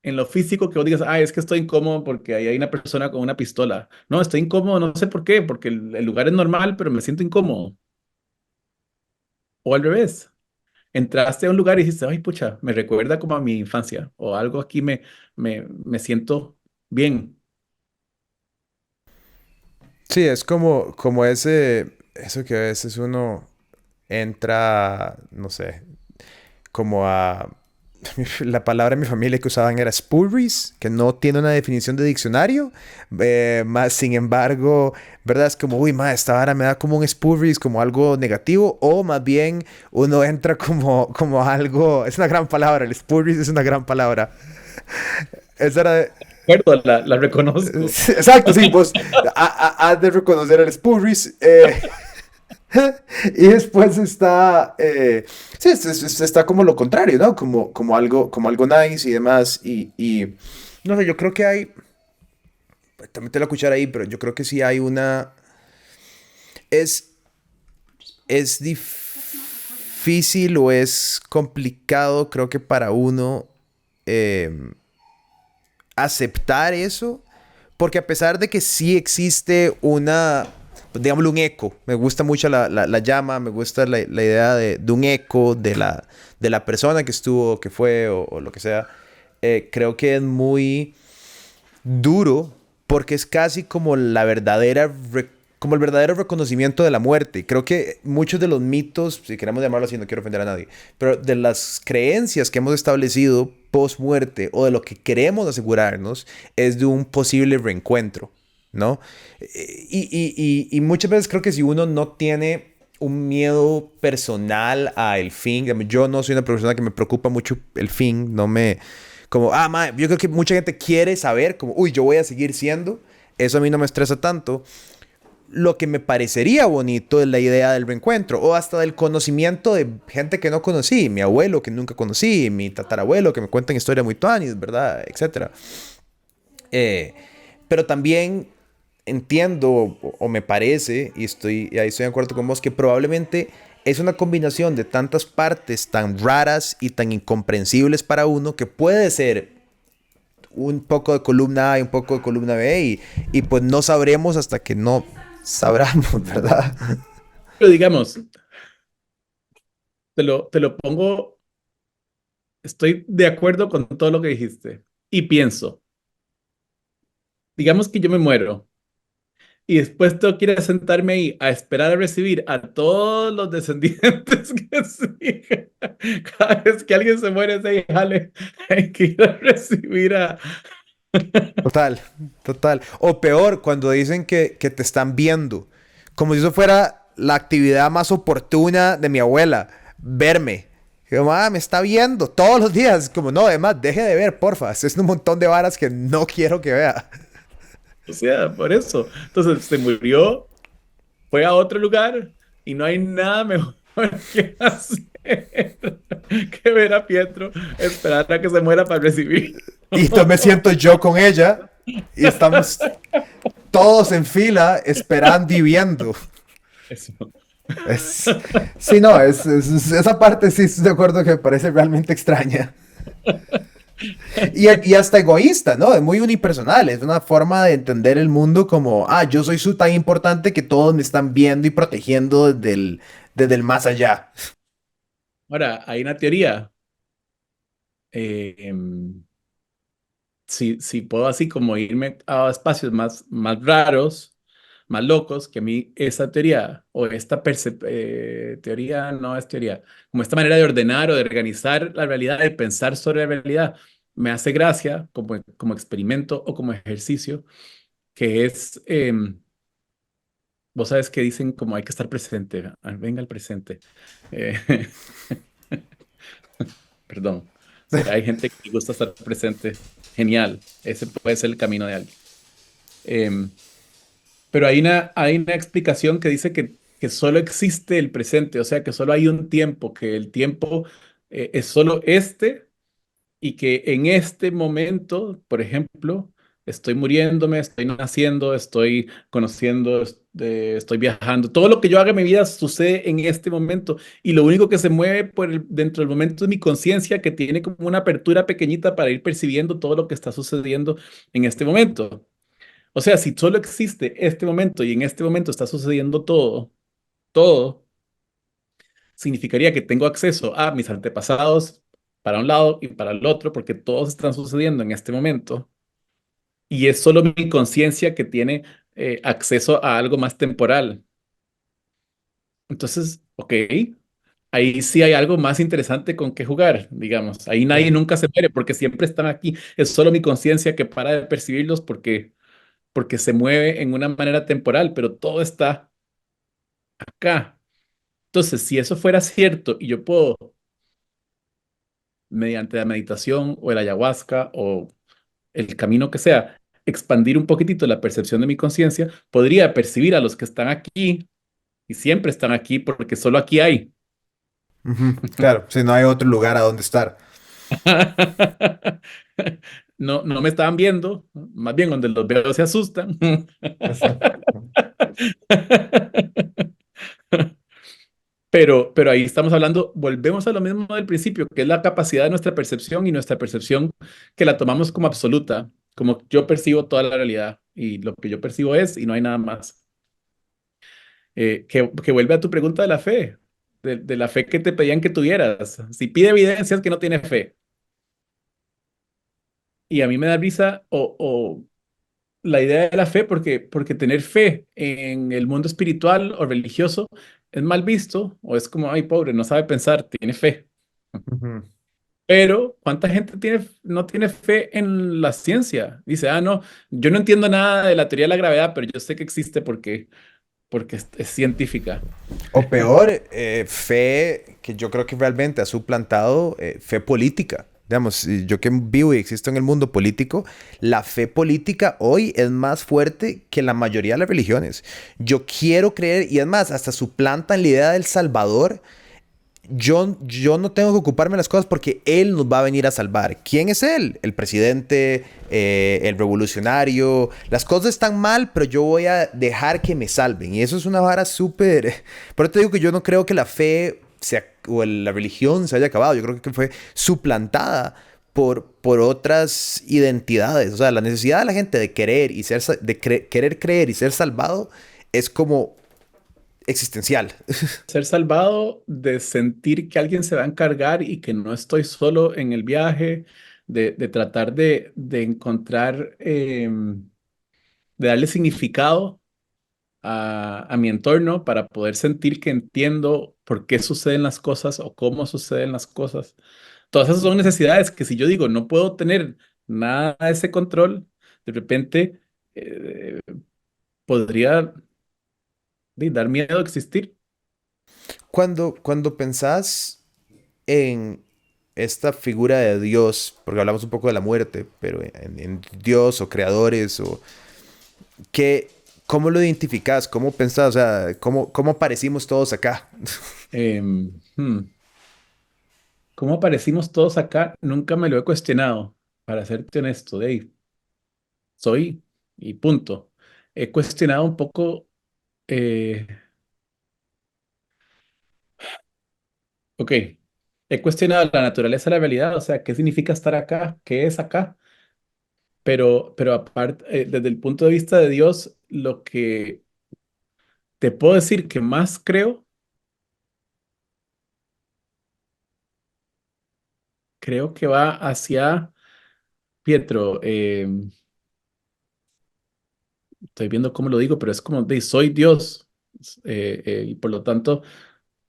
en lo físico que vos digas, ah, es que estoy incómodo porque ahí hay una persona con una pistola. No, estoy incómodo, no sé por qué, porque el lugar es normal, pero me siento incómodo. O al revés, entraste a un lugar y dijiste, ay, pucha, me recuerda como a mi infancia, o algo aquí me siento bien.
Sí, es como eso que a veces uno entra, no sé, como a... La palabra en mi familia que usaban era spurries, que no tiene una definición de diccionario, más sin embargo, ¿verdad? Es como, uy, ma, esta vara me da como un spurries, como algo negativo, o más bien uno entra como algo, es una gran palabra, el spurries es una gran palabra. Esa era,
Recuerdo, la reconozco.
sí, exacto, sí, vos has de reconocer el spurries. Y después está, sí, está como lo contrario, ¿no? Como algo nice y demás. No sé, yo creo que hay, también te la cuchara ahí, pero yo creo que sí hay una, es, es difícil o es complicado, creo que para uno eh, aceptar eso, porque a pesar de que sí existe una, pues, digámoslo, un eco, me gusta mucho la llama, me gusta la idea de un eco de la persona que estuvo, que fue o lo que sea, creo que es muy duro porque es casi como como el verdadero reconocimiento de la muerte. Creo que muchos de los mitos, si queremos llamarlo así, no quiero ofender a nadie, pero de las creencias que hemos establecido post muerte o de lo que queremos asegurarnos es de un posible reencuentro, ¿no? Y muchas veces creo que si uno no tiene un miedo personal a el fin, yo no soy una persona que me preocupa mucho el fin, no me como, yo creo que mucha gente quiere saber, como, uy, yo voy a seguir siendo. Eso a mí no me estresa tanto. Lo que me parecería bonito es la idea del reencuentro o hasta del conocimiento de gente que no conocí. Mi abuelo que nunca conocí, mi tatarabuelo que me cuentan historias muy tuanis, ¿verdad? Etcétera. Eh, pero también entiendo o me parece, y ahí estoy de acuerdo con vos, que probablemente es una combinación de tantas partes tan raras y tan incomprensibles para uno que puede ser un poco de columna A y un poco de columna B y pues no sabremos hasta que no sabramos, ¿verdad?
Pero digamos, te lo pongo, estoy de acuerdo con todo lo que dijiste y pienso, digamos que yo me muero. Y después tengo que ir a sentarme ahí a esperar a recibir a todos los descendientes que sigan. Cada vez que alguien se muere, ese jale, hay que ir a recibir a...
Total, total. O peor, cuando dicen que te están viendo, como si eso fuera la actividad más oportuna de mi abuela, verme. Y yo, me está viendo todos los días. Como, no, además, deje de ver, porfa. Es un montón de varas que no quiero que vea.
O sea, por eso. Entonces se murió, fue a otro lugar y no hay nada mejor que hacer que ver a Pietro esperar a que se muera para recibir.
Y entonces me siento yo con ella y estamos todos en fila esperando y viendo.
Eso.
Es, sí, no, esa parte sí estoy de acuerdo que me parece realmente extraña. Y hasta egoísta, ¿no? Es muy unipersonal, es una forma de entender el mundo como, yo soy su tan importante que todos me están viendo y protegiendo desde el más allá.
Ahora, hay una teoría em, si puedo así como irme a espacios más raros, más locos, que a mí esa teoría o esta teoría, no es teoría, como esta manera de ordenar o de organizar la realidad, de pensar sobre la realidad, me hace gracia como experimento o como ejercicio, que es, vos sabes que dicen como hay que estar presente, venga el presente. Eh, perdón. Si hay gente que le gusta estar presente, genial, ese puede ser el camino de alguien. Em, Pero hay una explicación que dice que solo existe el presente, o sea, que solo hay un tiempo, que el tiempo es solo este y que en este momento, por ejemplo, estoy muriéndome, estoy naciendo, estoy conociendo, estoy viajando. Todo lo que yo haga en mi vida sucede en este momento y lo único que se mueve dentro del momento es mi conciencia que tiene como una apertura pequeñita para ir percibiendo todo lo que está sucediendo en este momento. O sea, si solo existe este momento y en este momento está sucediendo todo, significaría que tengo acceso a mis antepasados para un lado y para el otro, porque todos están sucediendo en este momento. Y es solo mi conciencia que tiene acceso a algo más temporal. Entonces, ok, ahí sí hay algo más interesante con que jugar, digamos. Ahí
Sí.
nadie nunca se muere porque siempre están aquí. Es solo mi conciencia que para de percibirlos porque se mueve en una manera temporal, pero todo está acá. Entonces, si eso fuera cierto y yo puedo, mediante la meditación o el ayahuasca o el camino que sea, expandir un poquitito la percepción de mi conciencia, podría percibir a los que están aquí y siempre están aquí porque solo aquí hay.
Ujú, claro, si no hay otro lugar a donde estar.
No, no me estaban viendo, más bien donde los veo se asustan. Pero ahí estamos hablando, volvemos a lo mismo del principio, que es la capacidad de nuestra percepción y nuestra percepción que la tomamos como absoluta, como yo percibo toda la realidad y lo que yo percibo es y no hay nada más. Que vuelve a tu pregunta de la fe, de la fe que te pedían que tuvieras. Si pide evidencias que no tiene fe. Y a mí me da risa o la idea de la fe porque tener fe en el mundo espiritual o religioso es mal visto o es como, ay, pobre, no sabe pensar, tiene fe.
Ujú.
Pero, ¿cuánta gente no tiene fe en la ciencia? Dice, ah, no, yo no entiendo nada de la teoría de la gravedad, pero yo sé que existe porque es científica.
O peor, fe que yo creo que realmente ha suplantado fe política. Digamos, yo que vivo y existo en el mundo político, la fe política hoy es más fuerte que la mayoría de las religiones. Yo quiero creer, y es más, hasta suplantan la idea del Salvador. Yo no tengo que ocuparme de las cosas porque Él nos va a venir a salvar. ¿Quién es Él? El presidente, el revolucionario. Las cosas están mal, pero yo voy a dejar que me salven. Y eso es una vara súper... Por eso te digo que yo no creo que la fe o la religión se haya acabado. Yo creo que fue suplantada por otras identidades. O sea, la necesidad de la gente de querer y querer creer y ser salvado es como existencial.
Ser salvado de sentir que alguien se va a encargar y que no estoy solo en el viaje, de tratar de encontrar, de darle significado a mi entorno para poder sentir que entiendo por qué suceden las cosas o cómo suceden las cosas. Todas esas son necesidades que si yo digo no puedo tener nada de ese control, de repente eh, podría dar miedo a existir.
Cuando pensás en esta figura de Dios, porque hablamos un poco de la muerte, pero en Dios o creadores, o qué, ¿cómo lo identificás? ¿Cómo pensás? O sea, ¿cómo aparecimos todos acá?
Em, hmm, ¿Cómo aparecimos todos acá? Nunca me lo he cuestionado, para serte honesto, Dave. Soy y punto. He cuestionado un poco, eh, ok, he cuestionado la naturaleza de la realidad, o sea, qué significa estar acá, qué es acá, pero aparte, desde el punto de vista de Dios, lo que te puedo decir que más creo creo que va hacia Pietro. Estoy viendo cómo lo digo, pero es como de soy Dios. Y por lo tanto,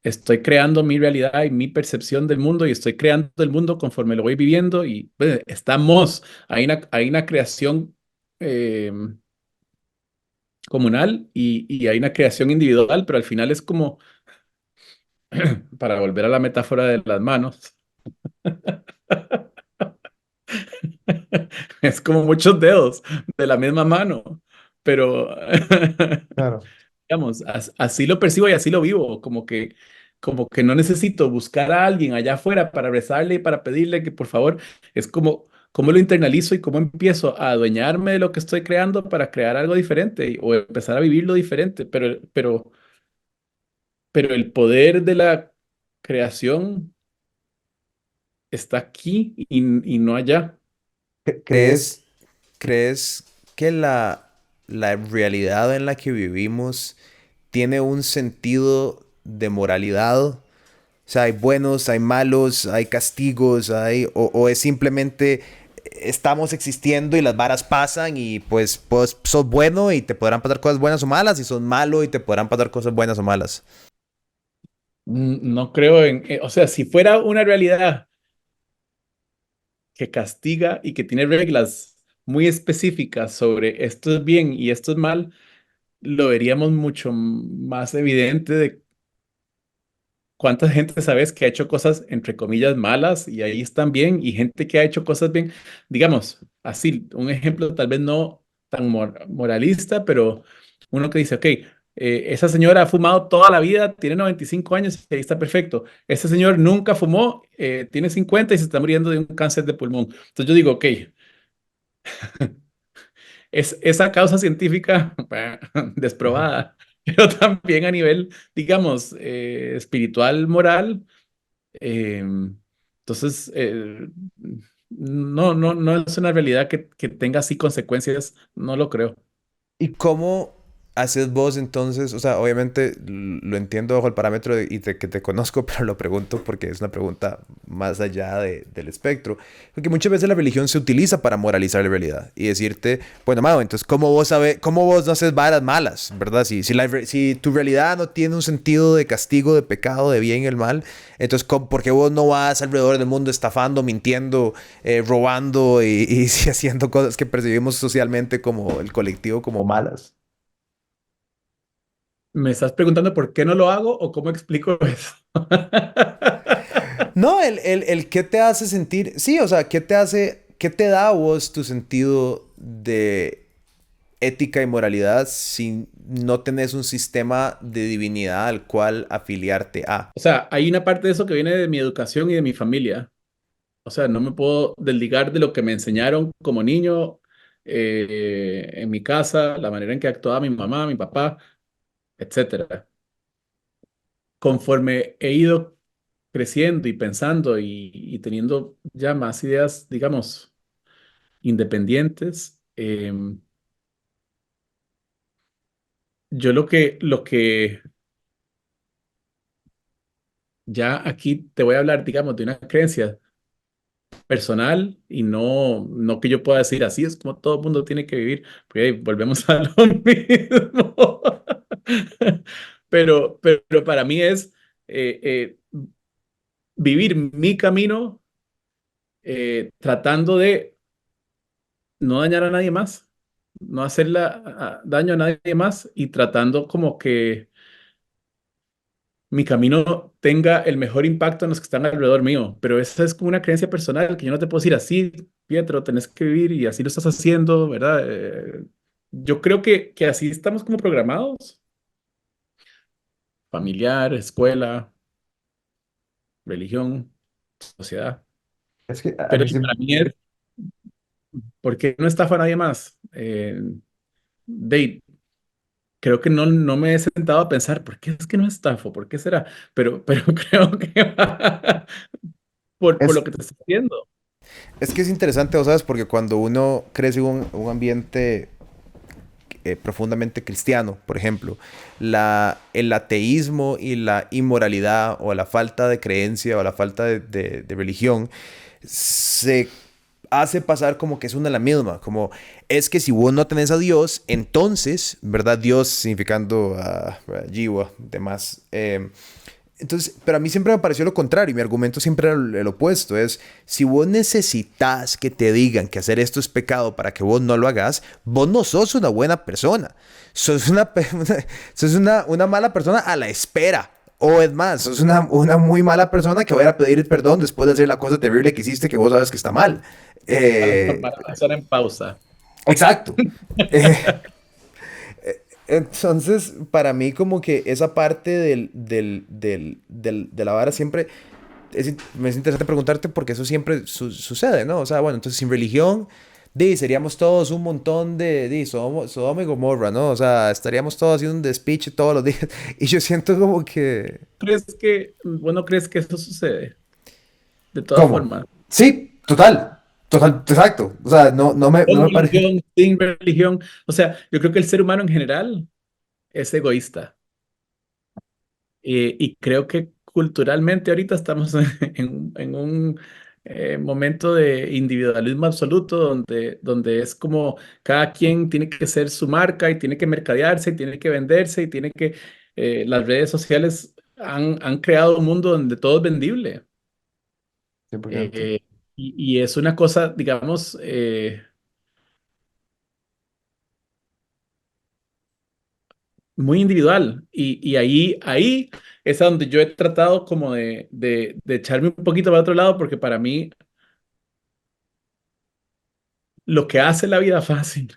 estoy creando mi realidad y mi percepción del mundo y estoy creando el mundo conforme lo voy viviendo y estamos, hay una creación eh, comunal y hay una creación individual, pero al final es como, para volver a la metáfora de las manos, es como muchos dedos de la misma mano, pero
Claro.
digamos, así lo percibo y así lo vivo, como que no necesito buscar a alguien allá afuera para rezarle y para pedirle que por favor, es como cómo lo internalizo y cómo empiezo a adueñarme de lo que estoy creando para crear algo diferente o empezar a vivirlo diferente, pero el poder de la creación está aquí y no allá.
¿Crees, crees que la realidad en la que vivimos tiene un sentido de moralidad? O sea, hay buenos, hay malos, hay castigos, o es simplemente estamos existiendo y las varas pasan y pues sos bueno y te podrán pasar cosas buenas o malas y sos malo y te podrán pasar cosas buenas o malas.
No creo o sea, si fuera una realidad que castiga y que tiene reglas muy específicas sobre esto es bien y esto es mal, lo veríamos mucho más evidente de cuánta gente sabes que ha hecho cosas entre comillas malas y ahí están bien y gente que ha hecho cosas bien, digamos, así, un ejemplo tal vez no tan moralista, pero uno que dice, ok, esa señora ha fumado toda la vida, tiene 95 años y ahí está perfecto. Ese señor nunca fumó, tiene 50 y se está muriendo de un cáncer de pulmón. Entonces yo digo, ok, es esa causa científica desprobada, pero también a nivel, digamos, espiritual, moral. eh, entonces, no es una realidad que tenga así consecuencias, no lo creo.
¿Y cómo haces vos entonces? O sea, obviamente lo entiendo bajo el parámetro que te conozco, pero lo pregunto porque es una pregunta más allá del espectro. Porque muchas veces la religión se utiliza para moralizar la realidad y decirte, bueno, Mao, entonces, cómo vos no haces varas malas, ¿verdad? Si tu realidad no tiene un sentido de castigo, de pecado, de bien y el mal, entonces, ¿por qué vos no vas alrededor del mundo estafando, mintiendo, robando y haciendo cosas que percibimos socialmente como el colectivo como malas?
¿Me estás preguntando por qué no lo hago o cómo explico eso?
No, el qué te hace sentir, sí, o sea, qué te da a vos tu sentido de ética y moralidad si no tenés un sistema de divinidad al cual afiliarte a?
O sea, hay una parte de eso que viene de mi educación y de mi familia. O sea, no me puedo desligar de lo que me enseñaron como niño en mi casa, la manera en que actuaba mi mamá, mi papá, etcétera. Conforme he ido creciendo y pensando y teniendo ya más ideas, digamos, independientes, yo lo que ya aquí te voy a hablar, digamos, de una creencia personal y no que yo pueda decir así es como todo el mundo tiene que vivir, porque ahí volvemos a lo mismo. Pero para mí es vivir mi camino tratando de no dañar a nadie más, no hacerle daño a nadie más y tratando como que mi camino tenga el mejor impacto en los que están alrededor mío. Pero esa es como una creencia personal que yo no te puedo decir así, Pietro, tenés que vivir y así lo estás haciendo, ¿verdad? Yo creo que así estamos como programados, familiar, escuela, religión, sociedad.
Es que a
Pero
mí
sí, para
siempre...
mí es, ¿por qué no estafa a nadie más? Dave, creo que no me he sentado a pensar, ¿por qué es que no estafo? ¿Por qué será? Pero creo que por
Es,
lo que te estoy diciendo.
es que es interesante, ¿vos sabes? Porque cuando uno crece en un ambiente profundamente cristiano, por ejemplo, el ateísmo y la inmoralidad o la falta de creencia o la falta de religión se hace pasar como que es una la misma, como es que si vos no tenés a Dios, entonces, ¿verdad? Dios significando a Jiwa, demás. Entonces, pero a mí siempre me pareció lo contrario, y mi argumento siempre era el opuesto, es si vos necesitas que te digan que hacer esto es pecado para que vos no lo hagas, vos no sos una buena persona, sos una mala persona a la espera. O es más, sos una muy mala persona que va a ir a pedir perdón después de hacer la cosa terrible que hiciste que vos sabes que está mal.
Para hacer en pausa.
Exacto. Entonces, para mí como que esa parte de la vara siempre me es interesante preguntarte porque eso siempre sucede, ¿no? O sea, bueno, entonces sin religión, seríamos todos un montón de Sodoma y Gomorra, ¿no? O sea, estaríamos todos haciendo un despiche todos los días. Y yo siento como que...
¿Vos no crees que eso sucede? De todas
¿Cómo?
formas.
Sí, total, exacto. O sea, no
Con
me parece...
religión, sin religión. O sea, yo creo que el ser humano en general es egoísta. Y creo que culturalmente ahorita estamos en un momento de individualismo absoluto donde es como cada quien tiene que ser su marca y tiene que mercadearse y tiene que venderse y tiene que... las redes sociales han creado un mundo donde todo es vendible.
100%.
Eh, y es una cosa, digamos, muy individual. Y ahí es a donde yo he tratado como de echarme un poquito para otro lado, porque para mí lo que hace la vida fácil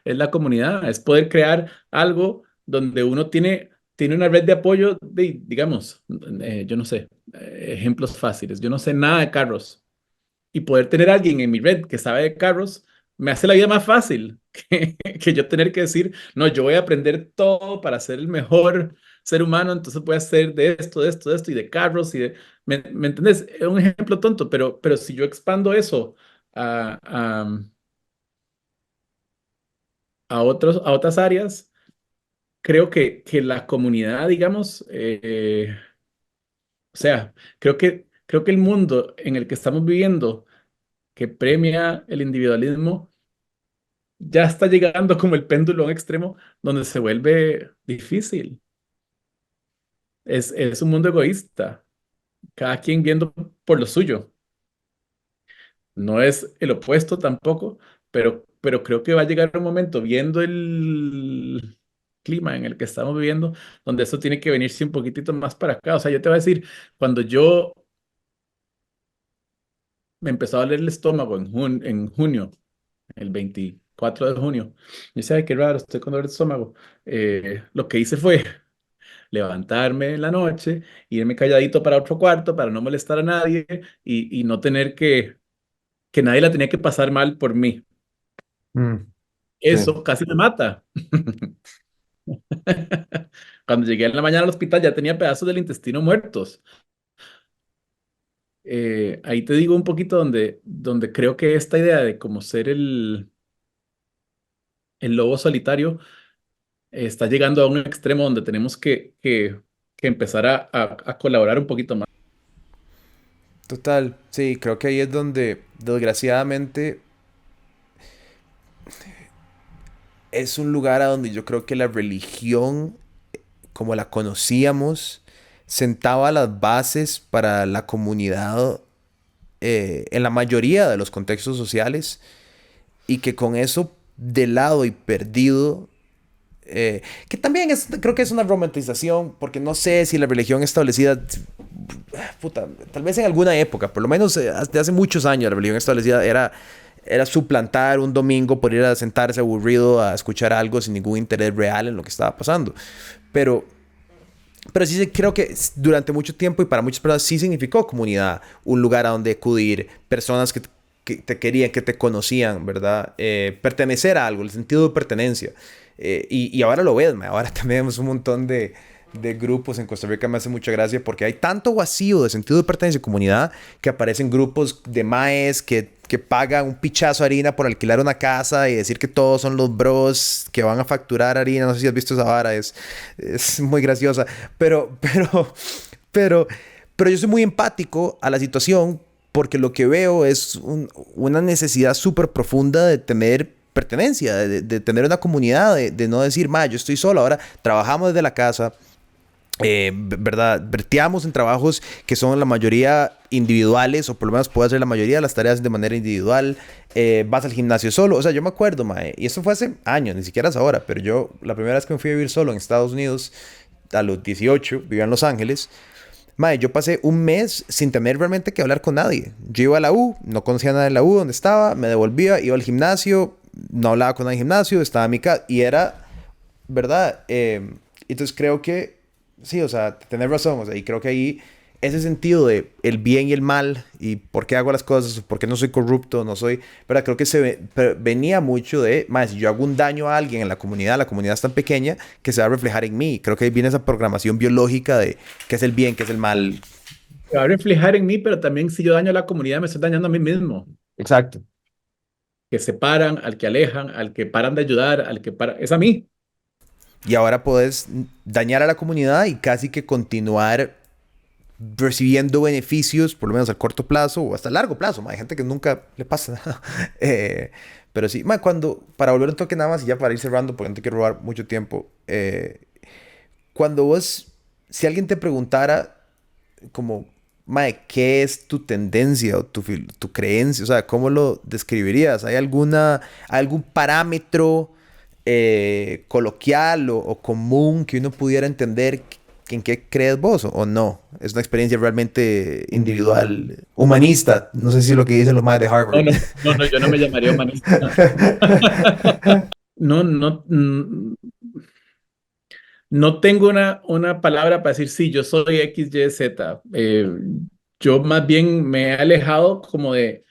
es la comunidad, es poder crear algo donde uno tiene una red de apoyo de, digamos, yo no sé, ejemplos fáciles. Yo no sé nada de carros y poder tener a alguien en mi red que sabe de carros me hace la vida más fácil que yo tener que decir, no, yo voy a aprender todo para ser el mejor ser humano, entonces voy a hacer de esto y de carros ¿me entendés? Es un ejemplo tonto, pero si yo expando eso a, a, a otras áreas, creo que la comunidad, digamos, o sea, creo que el mundo en el que estamos viviendo, que premia el individualismo, ya está llegando como el péndulo a un extremo donde se vuelve difícil. Es un mundo egoísta, cada quien viendo por lo suyo. No es el opuesto tampoco, pero creo que va a llegar un momento, viendo el clima en el que estamos viviendo, donde esto tiene que venirse un poquitito más para acá. O sea, yo te voy a decir, cuando yo me empezó a doler el estómago en junio, el 24 de junio, yo sabía qué raro, estoy con dolor de estómago. Lo que hice fue levantarme en la noche, irme calladito para otro cuarto para no molestar a nadie y no tener que nadie la tenía que pasar mal por mí.
Mm, sí.
Eso casi me mata. Cuando llegué en la mañana al hospital ya tenía pedazos del intestino muertos. Ahí te digo un poquito donde creo que esta idea de como ser el lobo solitario está llegando a un extremo donde tenemos que empezar a colaborar un poquito más.
Total, sí, creo que ahí es donde, desgraciadamente, es un lugar a donde yo creo que la religión, como la conocíamos, sentaba las bases para la comunidad en la mayoría de los contextos sociales y que con eso de lado y perdido, que también creo que es una romantización, porque no sé si la religión establecida, puta, tal vez en alguna época, por lo menos de hace muchos años, la religión establecida era suplantar un domingo por ir a sentarse aburrido a escuchar algo sin ningún interés real en lo que estaba pasando. Pero, pero sí creo que durante mucho tiempo y para muchas personas sí significó comunidad, un lugar a donde acudir, personas que te querían, que te conocían, ¿verdad? Pertenecer a algo, el sentido de pertenencia. Y ahora lo ves, ahora también vemos un montón de grupos en Costa Rica. Me hace mucha gracia porque hay tanto vacío de sentido de pertenencia y comunidad que aparecen grupos de maes que que paga un pichazo de harina por alquilar una casa y decir que todos son los bros que van a facturar harina. No sé si has visto esa vara, es muy graciosa. Pero, pero yo soy muy empático a la situación porque lo que veo es una necesidad súper profunda de tener pertenencia, de tener una comunidad, de no decir, ma, yo estoy solo, ahora trabajamos desde la casa, ¿verdad? Verteamos en trabajos que son la mayoría individuales, o por lo menos puedo hacer la mayoría de las tareas de manera individual. Vas al gimnasio solo. O sea, yo me acuerdo, mae, y esto fue hace años, ni siquiera es ahora, pero yo, la primera vez que me fui a vivir solo en Estados Unidos, a los 18, vivía en Los Ángeles. Mae, yo pasé un mes sin tener realmente que hablar con nadie. Yo iba a la U, no conocía a nadie en la U donde estaba, me devolvía, iba al gimnasio, no hablaba con nadie en el gimnasio, estaba en mi casa, y era, ¿verdad? Entonces creo que sí, o sea, tener razón, o sea, y creo que ahí ese sentido de el bien y el mal y por qué hago las cosas, por qué no soy corrupto, no soy, ¿verdad? Creo que venía mucho de, más si yo hago un daño a alguien en la comunidad es tan pequeña que se va a reflejar en mí. Creo que ahí viene esa programación biológica de qué es el bien, qué es el mal.
Se va a reflejar en mí, pero también si yo daño a la comunidad, me estoy dañando a mí mismo.
Exacto.
Que separan, al que alejan, al que paran de ayudar, al que para... Es a mí.
Y ahora puedes dañar a la comunidad y casi que continuar recibiendo beneficios, por lo menos a corto plazo o hasta a largo plazo. Hay gente que nunca le pasa nada. Pero sí, cuando, para volver un toque nada más y ya para ir cerrando, porque no te quiero robar mucho tiempo, cuando vos, si alguien te preguntara como, mae, ¿qué es tu tendencia o tu creencia? O sea, ¿cómo lo describirías? ¿Hay algún parámetro coloquial o común que uno pudiera entender en qué crees vos o no? Es una experiencia realmente individual, humanista. No sé si es lo que dicen los maes de
No,
Harvard.
no, no, no, yo no me llamaría humanista. No, no, no tengo una palabra para decir, sí, yo soy X, Y, Z. Yo más bien me he alejado como de,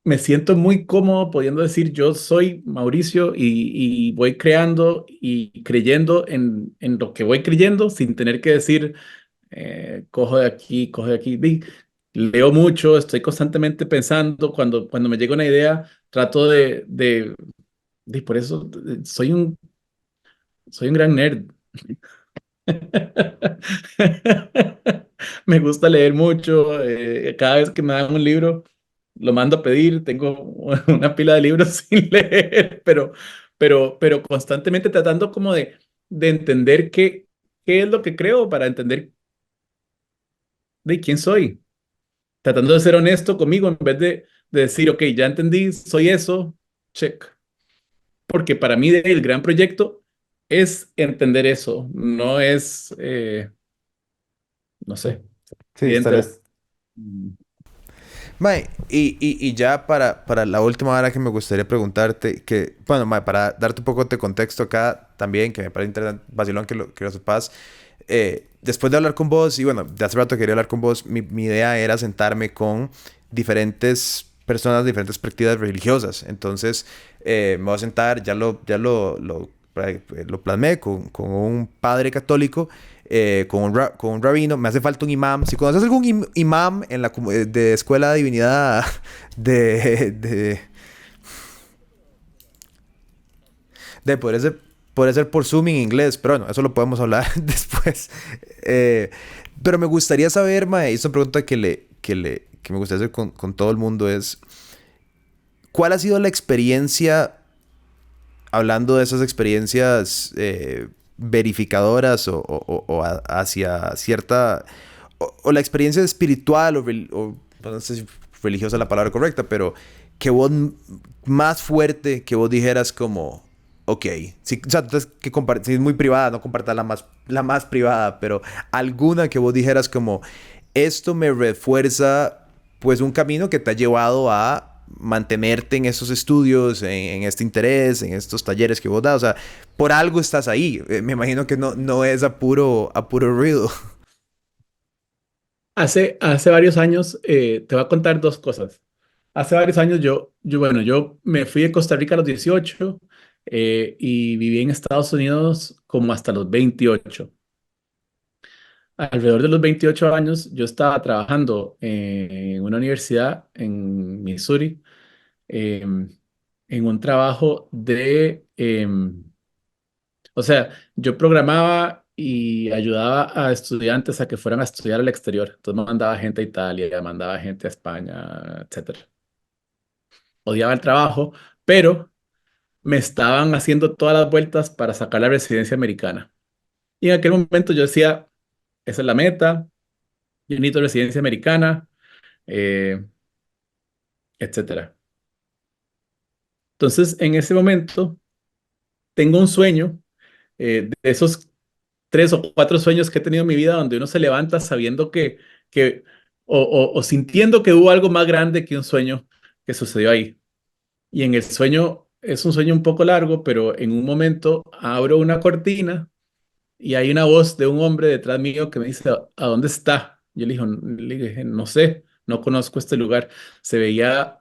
me siento muy cómodo pudiendo decir, yo soy Mauricio y voy creando y creyendo en lo que voy creyendo sin tener que decir, cojo de aquí, cojo de aquí. Leo mucho, estoy constantemente pensando, cuando me llega una idea, trato de por eso soy un gran nerd. Me gusta leer mucho. Cada vez que me dan un libro, lo mando a pedir. Tengo una pila de libros sin leer, pero constantemente tratando como de entender qué es lo que creo para entender de quién soy. Tratando de ser honesto conmigo en vez de decir, ok, ya entendí, soy eso, check. Porque para mí el gran proyecto es entender eso, no es, no sé,
Sí,
evidente.
estaré. Mae, y ya para la última hora que me gustaría preguntarte, que, bueno, mae, para darte un poco de contexto acá también, que me parece interesante, vacilón que lo sepas, después de hablar con vos, y bueno, de hace rato quería hablar con vos, mi idea era sentarme con diferentes personas de diferentes perspectivas religiosas. Entonces, me voy a sentar, lo plasmé con un padre católico, con un rabino. Me hace falta un imam. Si conoces algún imam en de escuela de divinidad de, de, podría ser por Zoom en inglés, pero bueno, eso lo podemos hablar después. Pero me gustaría saber, mae, y es una pregunta que me gustaría hacer con todo el mundo es, ¿cuál ha sido la experiencia, hablando de esas experiencias verificadoras hacia cierta, o la experiencia espiritual o no sé si religiosa es la palabra correcta, pero que vos más fuerte que vos dijeras como, ok, sí, o sea, entonces, si es muy privada, no compartas la más privada, pero alguna que vos dijeras como, esto me refuerza pues un camino que te ha llevado a mantenerte en estos estudios, en este interés, en estos talleres que vos das. O sea, por algo estás ahí. Me imagino que no es a puro ruido.
Hace varios años, te voy a contar dos cosas. Hace varios años bueno, yo me fui de Costa Rica a los 18 y viví en Estados Unidos como hasta los 28. alrededor de los 28 años, yo estaba trabajando en una universidad en Missouri, em, en un trabajo o sea, yo programaba y ayudaba a estudiantes a que fueran a estudiar al exterior. Entonces mandaba gente a Italia, mandaba gente a España, etcétera. Odiaba el trabajo, pero me estaban haciendo todas las vueltas para sacar la residencia americana. Y en aquel momento yo decía, esa es la meta, yo necesito residencia americana, eh, etcétera. Entonces, en ese momento, tengo un sueño, de esos 3 o 4 sueños que he tenido en mi vida, donde uno se levanta sabiendo que o sintiendo que hubo algo más grande que un sueño que sucedió ahí. Y en el sueño, es un sueño un poco largo, pero en un momento abro una cortina y hay una voz de un hombre detrás mío que me dice, ¿a dónde está? Le dije, no sé, no conozco este lugar. Se veía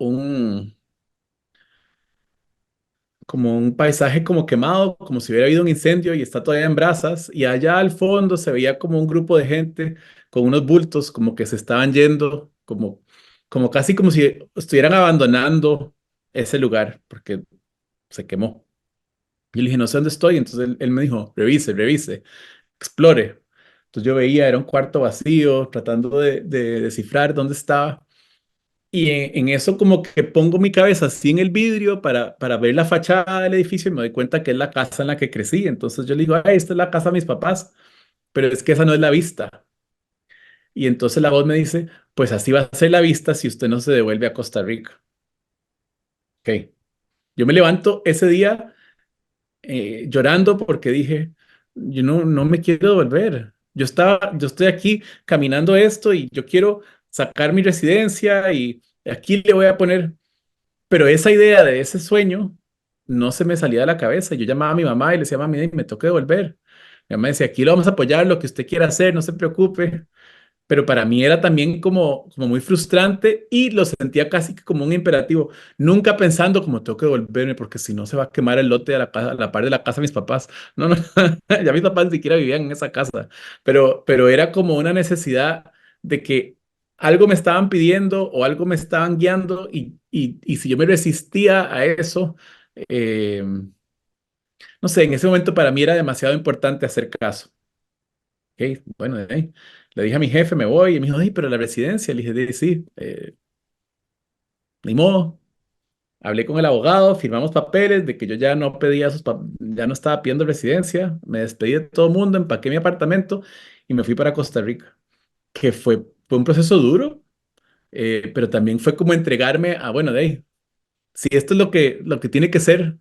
como un paisaje como quemado, como si hubiera habido un incendio y está todavía en brasas. Y allá al fondo se veía como un grupo de gente con unos bultos, como que se estaban yendo, como casi como si estuvieran abandonando ese lugar, porque se quemó. Y le dije, no sé dónde estoy. Entonces él me dijo, revise, revise, explore. Entonces yo veía, era un cuarto vacío, tratando de descifrar dónde estaba. Y en eso como que pongo mi cabeza así en el vidrio para ver la fachada del edificio y me doy cuenta que es la casa en la que crecí. Entonces yo le digo, ay, esta es la casa de mis papás, pero es que esa no es la vista. Y entonces la voz me dice, pues así va a ser la vista si usted no se devuelve a Costa Rica. Ok. Yo me levanto ese día llorando porque dije, yo no me quiero devolver. Yo estoy aquí caminando esto y yo quiero sacar mi residencia y aquí le voy a poner. Pero esa idea de ese sueño no se me salía de la cabeza. Yo llamaba a mi mamá y le decía, mami, me toca devolver. Mi mamá decía, aquí lo vamos a apoyar, lo que usted quiera hacer, no se preocupe. Pero para mí era también como muy frustrante y lo sentía casi que como un imperativo. Nunca pensando como tengo que devolverme porque si no se va a quemar el lote a la par de la casa de mis papás. No, no, ya mis papás ni siquiera vivían en esa casa. Pero era como una necesidad de que algo me estaban pidiendo o algo me estaban guiando y si yo me resistía a eso, eh, no sé, en ese momento para mí era demasiado importante hacer caso. Ok, bueno, le dije a mi jefe, me voy, y me dijo, ay, pero la residencia, le dije, sí, ni modo. Hablé con el abogado, firmamos papeles de que yo ya no pedía ya no estaba pidiendo residencia, me despedí de todo el mundo, empaqué mi apartamento y me fui para Costa Rica, que fue un proceso duro, pero también fue como entregarme a, bueno, de ahí, si esto es lo que tiene que ser,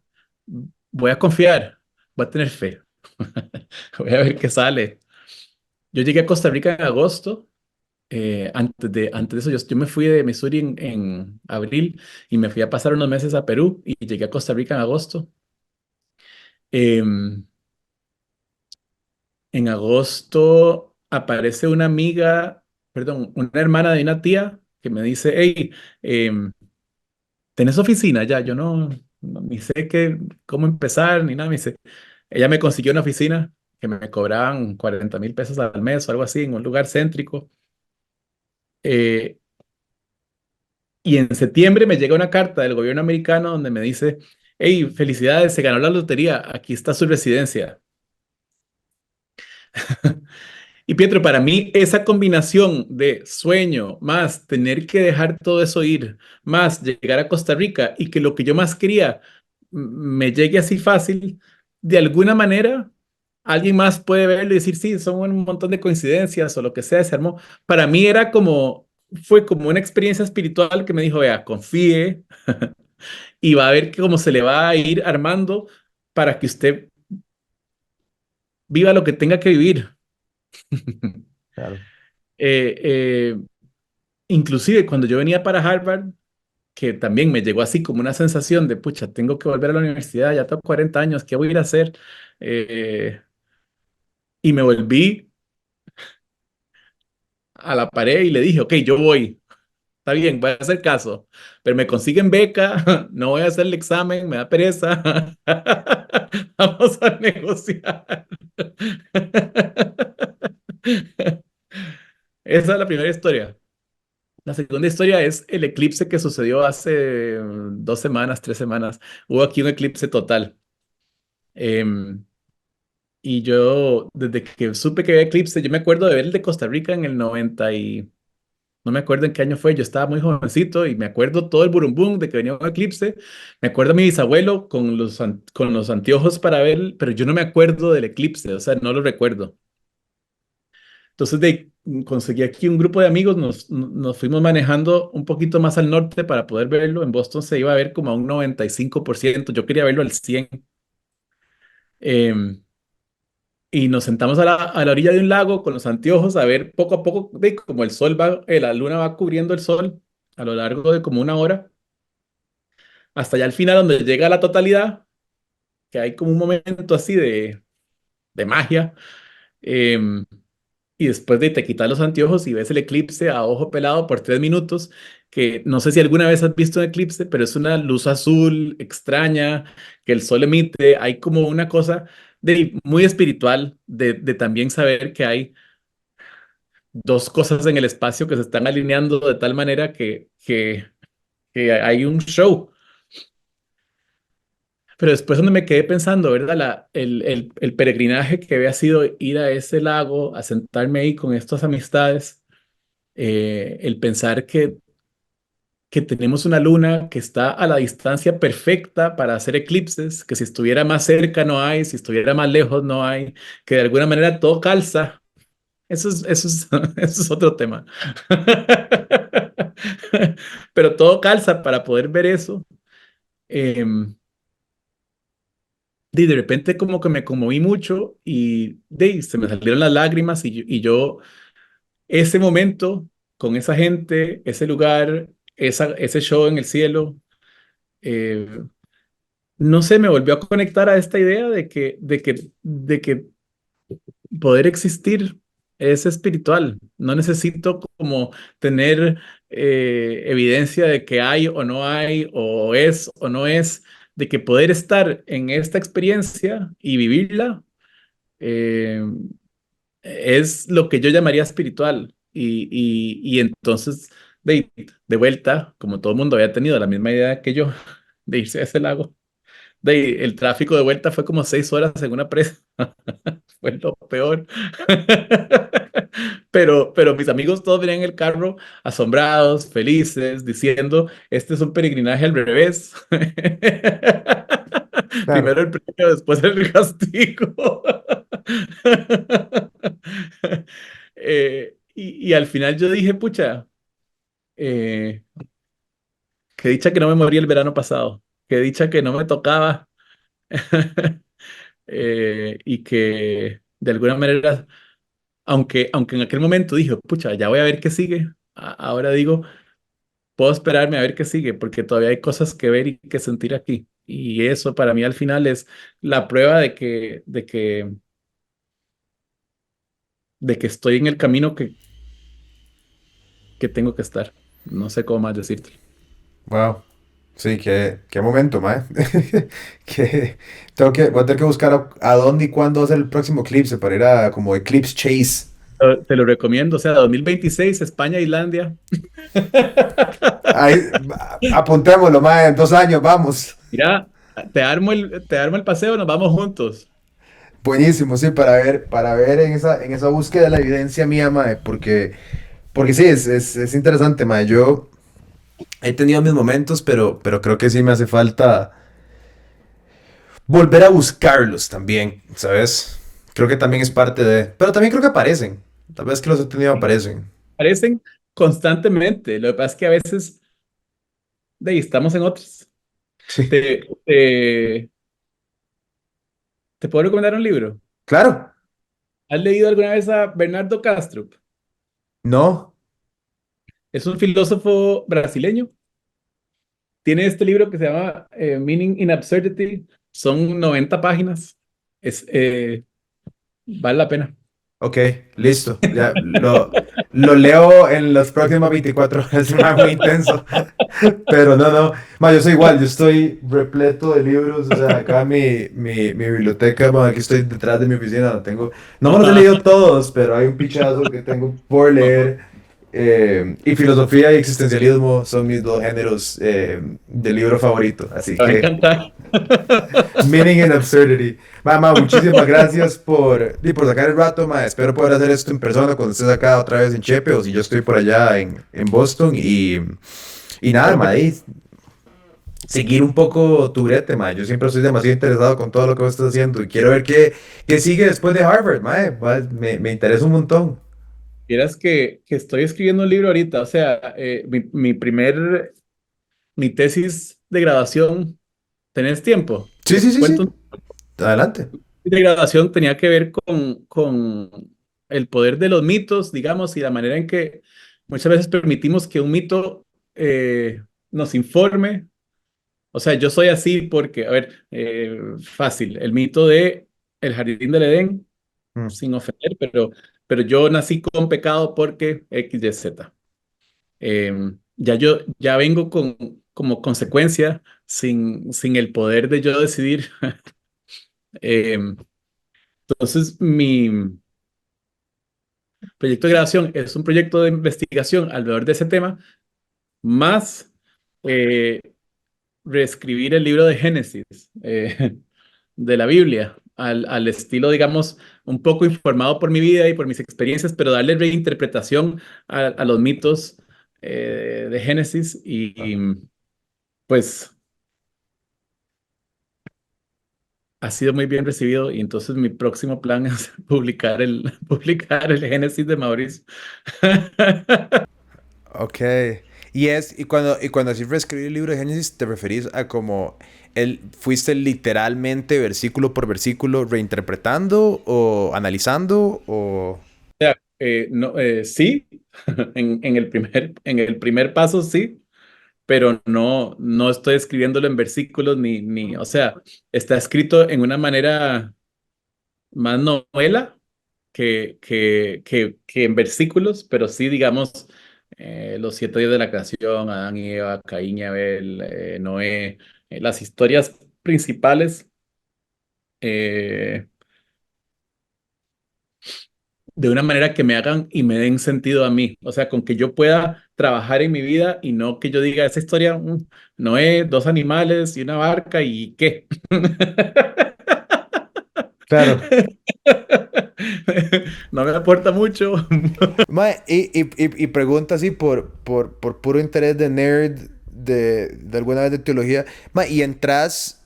voy a confiar, voy a tener fe, voy a ver qué sale. Yo llegué a Costa Rica en agosto. Antes de eso, yo me fui de Missouri en abril y me fui a pasar unos meses a Perú y llegué a Costa Rica en agosto. Em, en agosto aparece una amiga, perdón, una hermana de una tía que me dice, hey, em, ¿tenés oficina ya? Yo ni sé cómo empezar ni nada. Me dice, ella me consiguió una oficina que me cobraban 40,000 pesos al mes o algo así en un lugar céntrico. Eh, Y en septiembre me llega una carta del gobierno americano donde me dice, hey, felicidades, se ganó la lotería, aquí está su residencia. Y Pietro, para mí esa combinación de sueño más tener que dejar todo eso ir, más llegar a Costa Rica y que lo que yo más quería me llegue así fácil, de alguna manera alguien más puede verlo y decir, sí, son un montón de coincidencias o lo que sea, se armó. Para mí fue como una experiencia espiritual que me dijo, vea, confíe y va a ver cómo se le va a ir armando para que usted viva lo que tenga que vivir.
Claro.
Eh, eh, Inclusive cuando yo venía para Harvard, que también me llegó así como una sensación de, pucha, tengo que volver a la universidad, ya tengo 40 años, ¿qué voy a ir a hacer? Eh, y me volví a la pared y le dije, ok, yo voy, está bien, voy a hacer caso, pero me consiguen beca, no voy a hacer el examen, me da pereza, vamos a negociar. Esa es la primera historia. La segunda historia es el eclipse que sucedió hace 2 semanas, 3 semanas. Hubo aquí un eclipse total. Em, y yo, desde que supe que había eclipse, yo me acuerdo de ver el de Costa Rica en el 90 y no me acuerdo en qué año fue. Yo estaba muy jovencito y me acuerdo todo el burumbum de que venía un eclipse. Me acuerdo a mi bisabuelo con los anteojos para ver, pero yo no me acuerdo del eclipse, o sea, no lo recuerdo. Entonces, conseguí aquí un grupo de amigos, nos fuimos manejando un poquito más al norte para poder verlo. En Boston se iba a ver como a un 95%. Yo quería verlo al 100%. Em, y nos sentamos a la orilla de un lago con los anteojos a ver poco a poco, como el sol va, la luna va cubriendo el sol a lo largo de como una hora, hasta ya al final donde llega la totalidad, que hay como un momento así de magia. em, Y después de te quitas los anteojos y ves el eclipse a ojo pelado por 3 minutos, que no sé si alguna vez has visto un eclipse, pero es una luz azul extraña que el sol emite. Hay como una cosa muy espiritual de también saber que hay dos cosas en el espacio que se están alineando de tal manera que hay un show. Pero después donde me quedé pensando, ¿verdad? El peregrinaje que había sido ir a ese lago, a sentarme ahí con estas amistades, el pensar que tenemos una luna que está a la distancia perfecta para hacer eclipses, que si estuviera más cerca no hay, si estuviera más lejos no hay, que de alguna manera todo calza. Eso es otro tema. Pero todo calza para poder ver eso. Em, y de repente como que me conmoví mucho y se me salieron las lágrimas y yo ese momento con esa gente, ese lugar, ese show en el cielo, eh, no sé, me volvió a conectar a esta idea de que poder existir es espiritual. No necesito como tener evidencia de que hay o no hay, o es o no es, de que poder estar en esta experiencia y vivirla eh, es lo que yo llamaría espiritual. Y entonces, de vuelta, como todo el mundo había tenido la misma idea que yo de irse a ese lago, el tráfico de vuelta fue como 6 horas en una presa. Fue lo peor. Pero mis amigos todos venían en el carro asombrados, felices, diciendo, este es un peregrinaje al revés.
Claro.
Primero el premio, después el castigo. Y al final yo dije, pucha, eh, qué dicha que no me morí el verano pasado, qué dicha que no me tocaba y que de alguna manera, aunque en aquel momento dije, pucha, ya voy a ver qué sigue, ahora digo, puedo esperarme a ver qué sigue, porque todavía hay cosas que ver y que sentir aquí. Y eso para mí al final es la prueba de que estoy en el camino que tengo que estar. No sé cómo más decirte.
Wow. Sí, qué momento, mae. Que voy a tener que buscar a dónde y cuándo va a ser el próximo eclipse para ir a como Eclipse Chase.
Te lo recomiendo, o sea, 2026, España, Islandia.
Ahí, apuntémoslo, mae, en 2 años, vamos.
Mira, te armo el paseo, nos vamos juntos.
Buenísimo, sí, para ver en esa búsqueda de la evidencia mía, mae, porque sí, es interesante, mae. Yo he tenido mis momentos, pero creo que sí me hace falta volver a buscarlos también, ¿sabes? Creo que también es parte de. Pero también creo que aparecen. Tal vez que los he tenido aparecen.
Aparecen constantemente. Lo que pasa es que a veces estamos en otros.
Sí.
¿Te puedo recomendar un libro?
Claro.
¿Has leído alguna vez a Bernardo Kastrup?
No.
Es un filósofo brasileño. Tiene este libro que se llama Meaning in Absurdity. Son 90 páginas. Vale la pena.
Ok, listo. Ya lo. lo leo en las próximas 24 horas, es muy intenso. Pero no, ma, yo soy igual, yo estoy repleto de libros, o sea, acá mi biblioteca, ma, aquí estoy detrás de mi oficina, tengo, no me los he leído todos, pero hay un pichazo que tengo por leer. Y filosofía y existencialismo son mis dos géneros de libro favorito, así
Te va a
que
encantar.
Meaning and Absurdity. Ma, muchísimas gracias por sacar el rato, ma. Espero poder hacer esto en persona cuando estés acá otra vez en Chepe o si yo estoy por allá en Boston. Y nada,
Claro que
ma, y seguir un poco tu brete, ma. Yo siempre estoy demasiado interesado con todo lo que vos estás haciendo y quiero ver qué sigue después de Harvard, ma. Me interesa un montón.
vieras que estoy escribiendo un libro ahorita, o sea, mi tesis de graduación, ¿tenés tiempo?
Sí,
Te
sí, sí,
cuento.
sí. Adelante.
De graduación tenía que ver con el poder de los mitos, digamos, y la manera en que muchas veces permitimos que un mito nos informe. O sea, yo soy así porque, a ver, fácil, el mito de el jardín del Edén,
Mm,
sin ofender, pero yo nací con pecado porque X, Y, Z. Ya yo ya vengo como consecuencia sin el poder de yo decidir. Em, entonces, mi proyecto de grabación es un proyecto de investigación alrededor de ese tema, más eh, reescribir el libro de Génesis de la Biblia al estilo, digamos, un poco informado por mi vida y por mis experiencias, pero darle reinterpretación a los mitos de Génesis pues ha sido muy bien recibido y entonces mi próximo plan es publicar el Génesis de Mauricio.
ok. Y cuando así reescribir el libro de Génesis, ¿te referís a como fuiste literalmente versículo por versículo reinterpretando o analizando o...
No, sí, en el primer paso sí, pero no estoy escribiéndolo en versículos o sea, está escrito en una manera más novela que en versículos, pero sí, digamos, los 7 días de la creación, Adán y Eva, Caín y Abel, Noé, las historias principales, eh, de una manera que me hagan y me den sentido a mí. O sea, con que yo pueda trabajar en mi vida y no que yo diga, esa historia, Noé, dos animales y una barca y qué.
Claro.
No me aporta mucho.
Mae, y pregunta así por puro interés de nerd de alguna vez de teología. Mae, y entras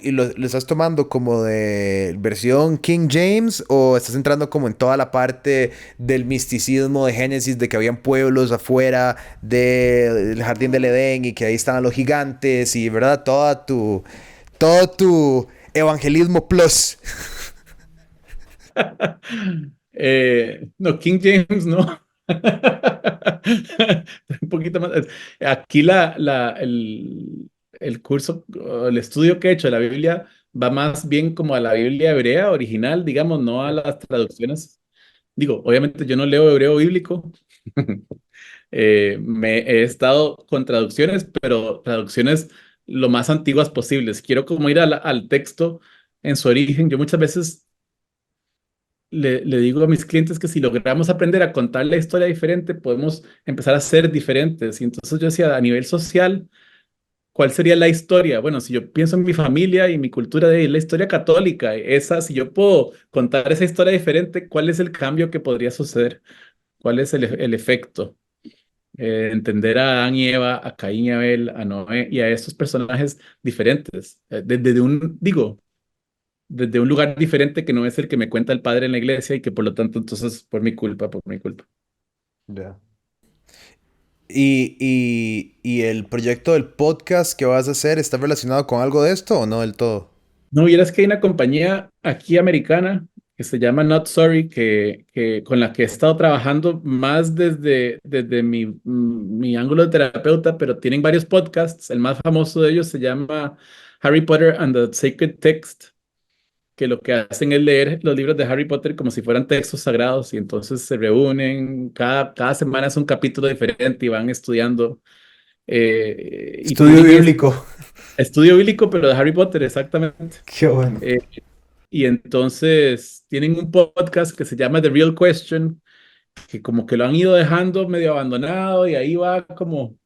y lo estás tomando como de versión King James o estás entrando como en toda la parte del misticismo de Génesis, de que habían pueblos afuera del jardín del Edén y que ahí estaban los gigantes y, ¿verdad? Todo tu evangelismo plus.
No, King James no. Un poquito más. Aquí el curso, o el estudio que he hecho de la Biblia va más bien como a la Biblia hebrea original, digamos, no a las traducciones. Digo, obviamente yo no leo hebreo bíblico. Me he estado con traducciones, pero traducciones lo más antiguas posibles. Quiero como ir al texto en su origen. Yo muchas veces le digo a mis clientes que si logramos aprender a contar la historia diferente, podemos empezar a ser diferentes. Y entonces yo decía, a nivel social, ¿cuál sería la historia? Bueno, si yo pienso en mi familia y mi cultura de la historia católica, esa, si yo puedo contar esa historia diferente, ¿cuál es el cambio que podría suceder? ¿Cuál es el efecto? Entender a Adán y Eva, a Caín y Abel, a Noé y a estos personajes diferentes. Desde un lugar diferente que no es el que me cuenta el padre en la iglesia y que por lo tanto entonces por mi culpa.
Ya. Y el proyecto del podcast que vas a hacer está relacionado con algo de esto o no del todo?
No, vieras que hay una compañía aquí americana que se llama Not Sorry, con la que he estado trabajando más desde mi ángulo de terapeuta, pero tienen varios podcasts. El más famoso de ellos se llama Harry Potter and the Sacred Text. que lo que hacen es leer los libros de Harry Potter como si fueran textos sagrados y entonces se reúnen, cada semana es un capítulo diferente y van estudiando y
Estudio
tienen
bíblico.
estudio bíblico, pero de Harry Potter, exactamente.
Qué bueno.
Eh, y entonces tienen un podcast que se llama The Real Question, que como que lo han ido dejando medio abandonado y ahí va como,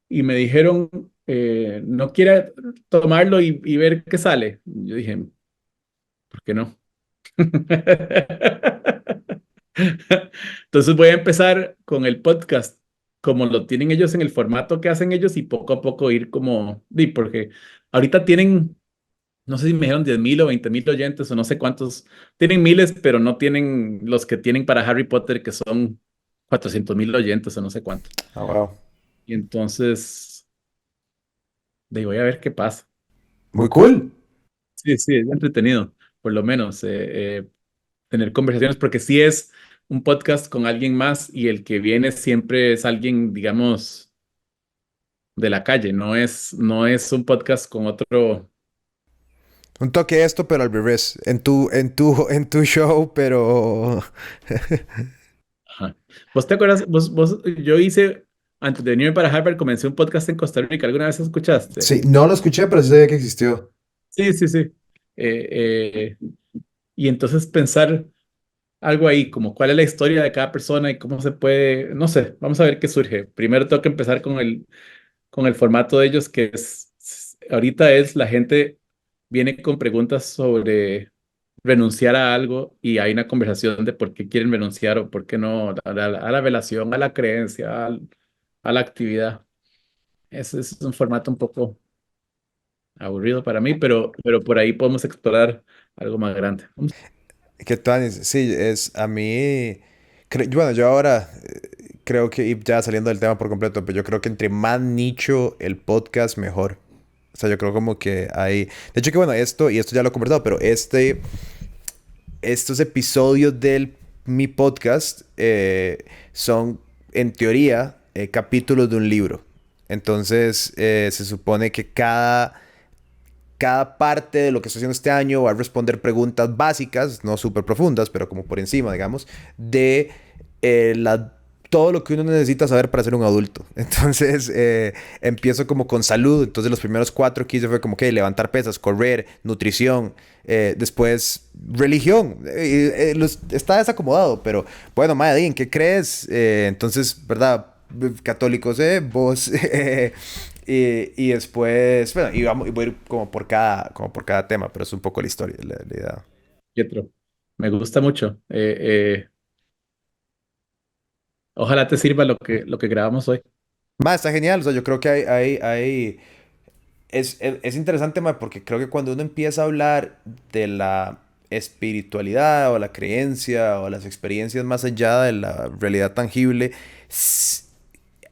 y me dijeron, no quiere tomarlo y ver qué sale. Yo dije, ¿por qué no? Entonces voy a empezar con el podcast, como lo tienen ellos en el formato que hacen ellos y poco a poco ir como, porque ahorita tienen, no sé si me dijeron 10,000 o 20,000 oyentes o no sé cuántos, tienen miles, pero no tienen los que tienen para Harry Potter, que son 400,000 oyentes o no sé cuánto.
Ah, wow.
Y entonces, de ahí voy a ver qué pasa.
Muy cool.
Sí, sí, es entretenido, por lo menos, tener conversaciones, porque sí es un podcast con alguien más y el que viene siempre es alguien, digamos, de la calle, no es un podcast con otro.
Un toque de esto, pero al revés. En tu show, pero...
Ajá. ¿Vos te acuerdas? Yo hice, antes de venirme para Harvard, comencé un podcast en Costa Rica. ¿Alguna vez escuchaste?
Sí, no lo escuché, pero sí sabía que existió.
Sí, sí, sí. Eh, y entonces pensar algo ahí, como cuál es la historia de cada persona y cómo se puede, no sé, vamos a ver qué surge. Primero tengo que empezar con el formato de ellos, que ahorita es la gente viene con preguntas sobre renunciar a algo y hay una conversación de por qué quieren renunciar o por qué no, a la relación, a la creencia, a la actividad. Ese es un formato un poco aburrido para mí, pero por ahí podemos explorar algo más grande.
¿Qué tal? Sí, es a mí... Bueno, yo ahora creo que, y ya saliendo del tema por completo, pero yo creo que entre más nicho el podcast, mejor. O sea, yo creo como que hay... De hecho que bueno, y esto ya lo he conversado, pero estos episodios del mi podcast son, en teoría, capítulos de un libro. Entonces, se supone que cada parte de lo que estoy haciendo este año va a responder preguntas básicas, no súper profundas, pero como por encima, digamos, de todo lo que uno necesita saber para ser un adulto. Entonces, empiezo como con salud. Entonces, los primeros 4 que hice fue como que levantar pesas, correr, nutrición, después religión. Está desacomodado, pero bueno, madre, ¿en qué crees? Entonces, ¿verdad? Católicos, vos, y después, bueno, y voy a ir como por cada tema, pero es un poco la historia, la idea.
Pietro, me gusta mucho. Ojalá te sirva lo que grabamos hoy.
Más, está genial, o sea, yo creo que es interesante, ma, porque creo que cuando uno empieza a hablar de la espiritualidad o la creencia o las experiencias más allá de la realidad tangible, s-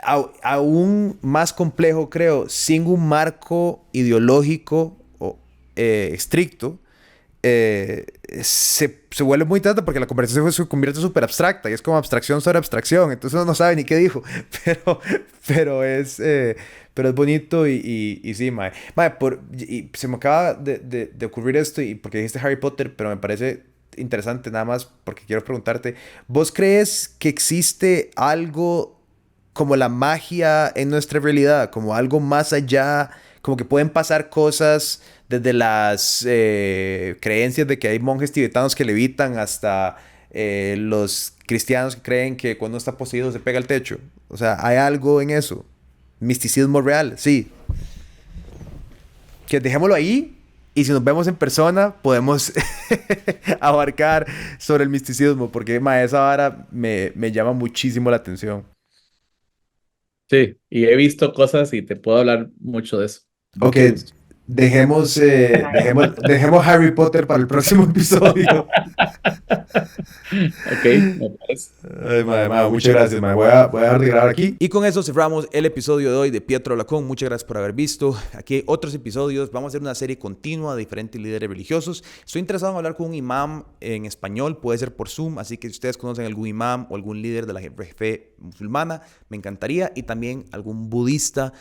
aún más complejo, creo, sin un marco ideológico estricto, eh, se vuelve muy tanta porque la conversación se convierte súper abstracta y es como abstracción sobre abstracción, entonces uno no sabe ni qué dijo, pero, pero es, eh, pero es bonito y sí, mae. Mae, y se me acaba de ocurrir esto y porque dijiste Harry Potter, pero me parece interesante nada más porque quiero preguntarte, ¿vos crees que existe algo como la magia en nuestra realidad, como algo más allá, como que pueden pasar cosas desde las creencias de que hay monjes tibetanos que levitan hasta los cristianos que creen que cuando está poseído se pega al techo? O sea, hay algo en eso. Misticismo real, sí. Que dejémoslo ahí y si nos vemos en persona podemos abarcar sobre el misticismo porque ma, esa vara me llama muchísimo la atención.
Sí, y he visto cosas y te puedo hablar mucho de eso.
Ok,
Mucho gusto.
dejemos Harry Potter para el próximo episodio.
Ok, me parece.
Ay, madre, muchas gracias, madre. Voy a dejar de grabar aquí. Y con eso cerramos el episodio de hoy de Pietro Lacón. Muchas gracias por haber visto. Aquí hay otros episodios. Vamos a hacer una serie continua de diferentes líderes religiosos. Estoy interesado en hablar con un imam en español. Puede ser por Zoom. Así que si ustedes conocen algún imam o algún líder de la fe musulmana, me encantaría, y también algún budista.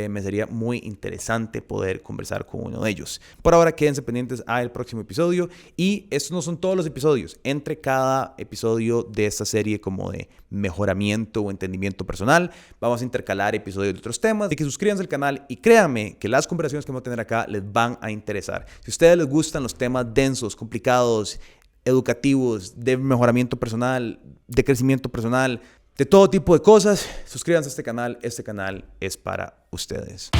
Me sería muy interesante poder conversar con uno de ellos. Por ahora, quédense pendientes al próximo episodio. Y estos no son todos los episodios. Entre cada episodio de esta serie como de mejoramiento o entendimiento personal, vamos a intercalar episodios de otros temas. Así que suscríbanse al canal y créanme que las conversaciones que vamos a tener acá les van a interesar. Si a ustedes les gustan los temas densos, complicados, educativos, de mejoramiento personal, de crecimiento personal, de todo tipo de cosas, suscríbanse a este canal. Este canal es para ustedes.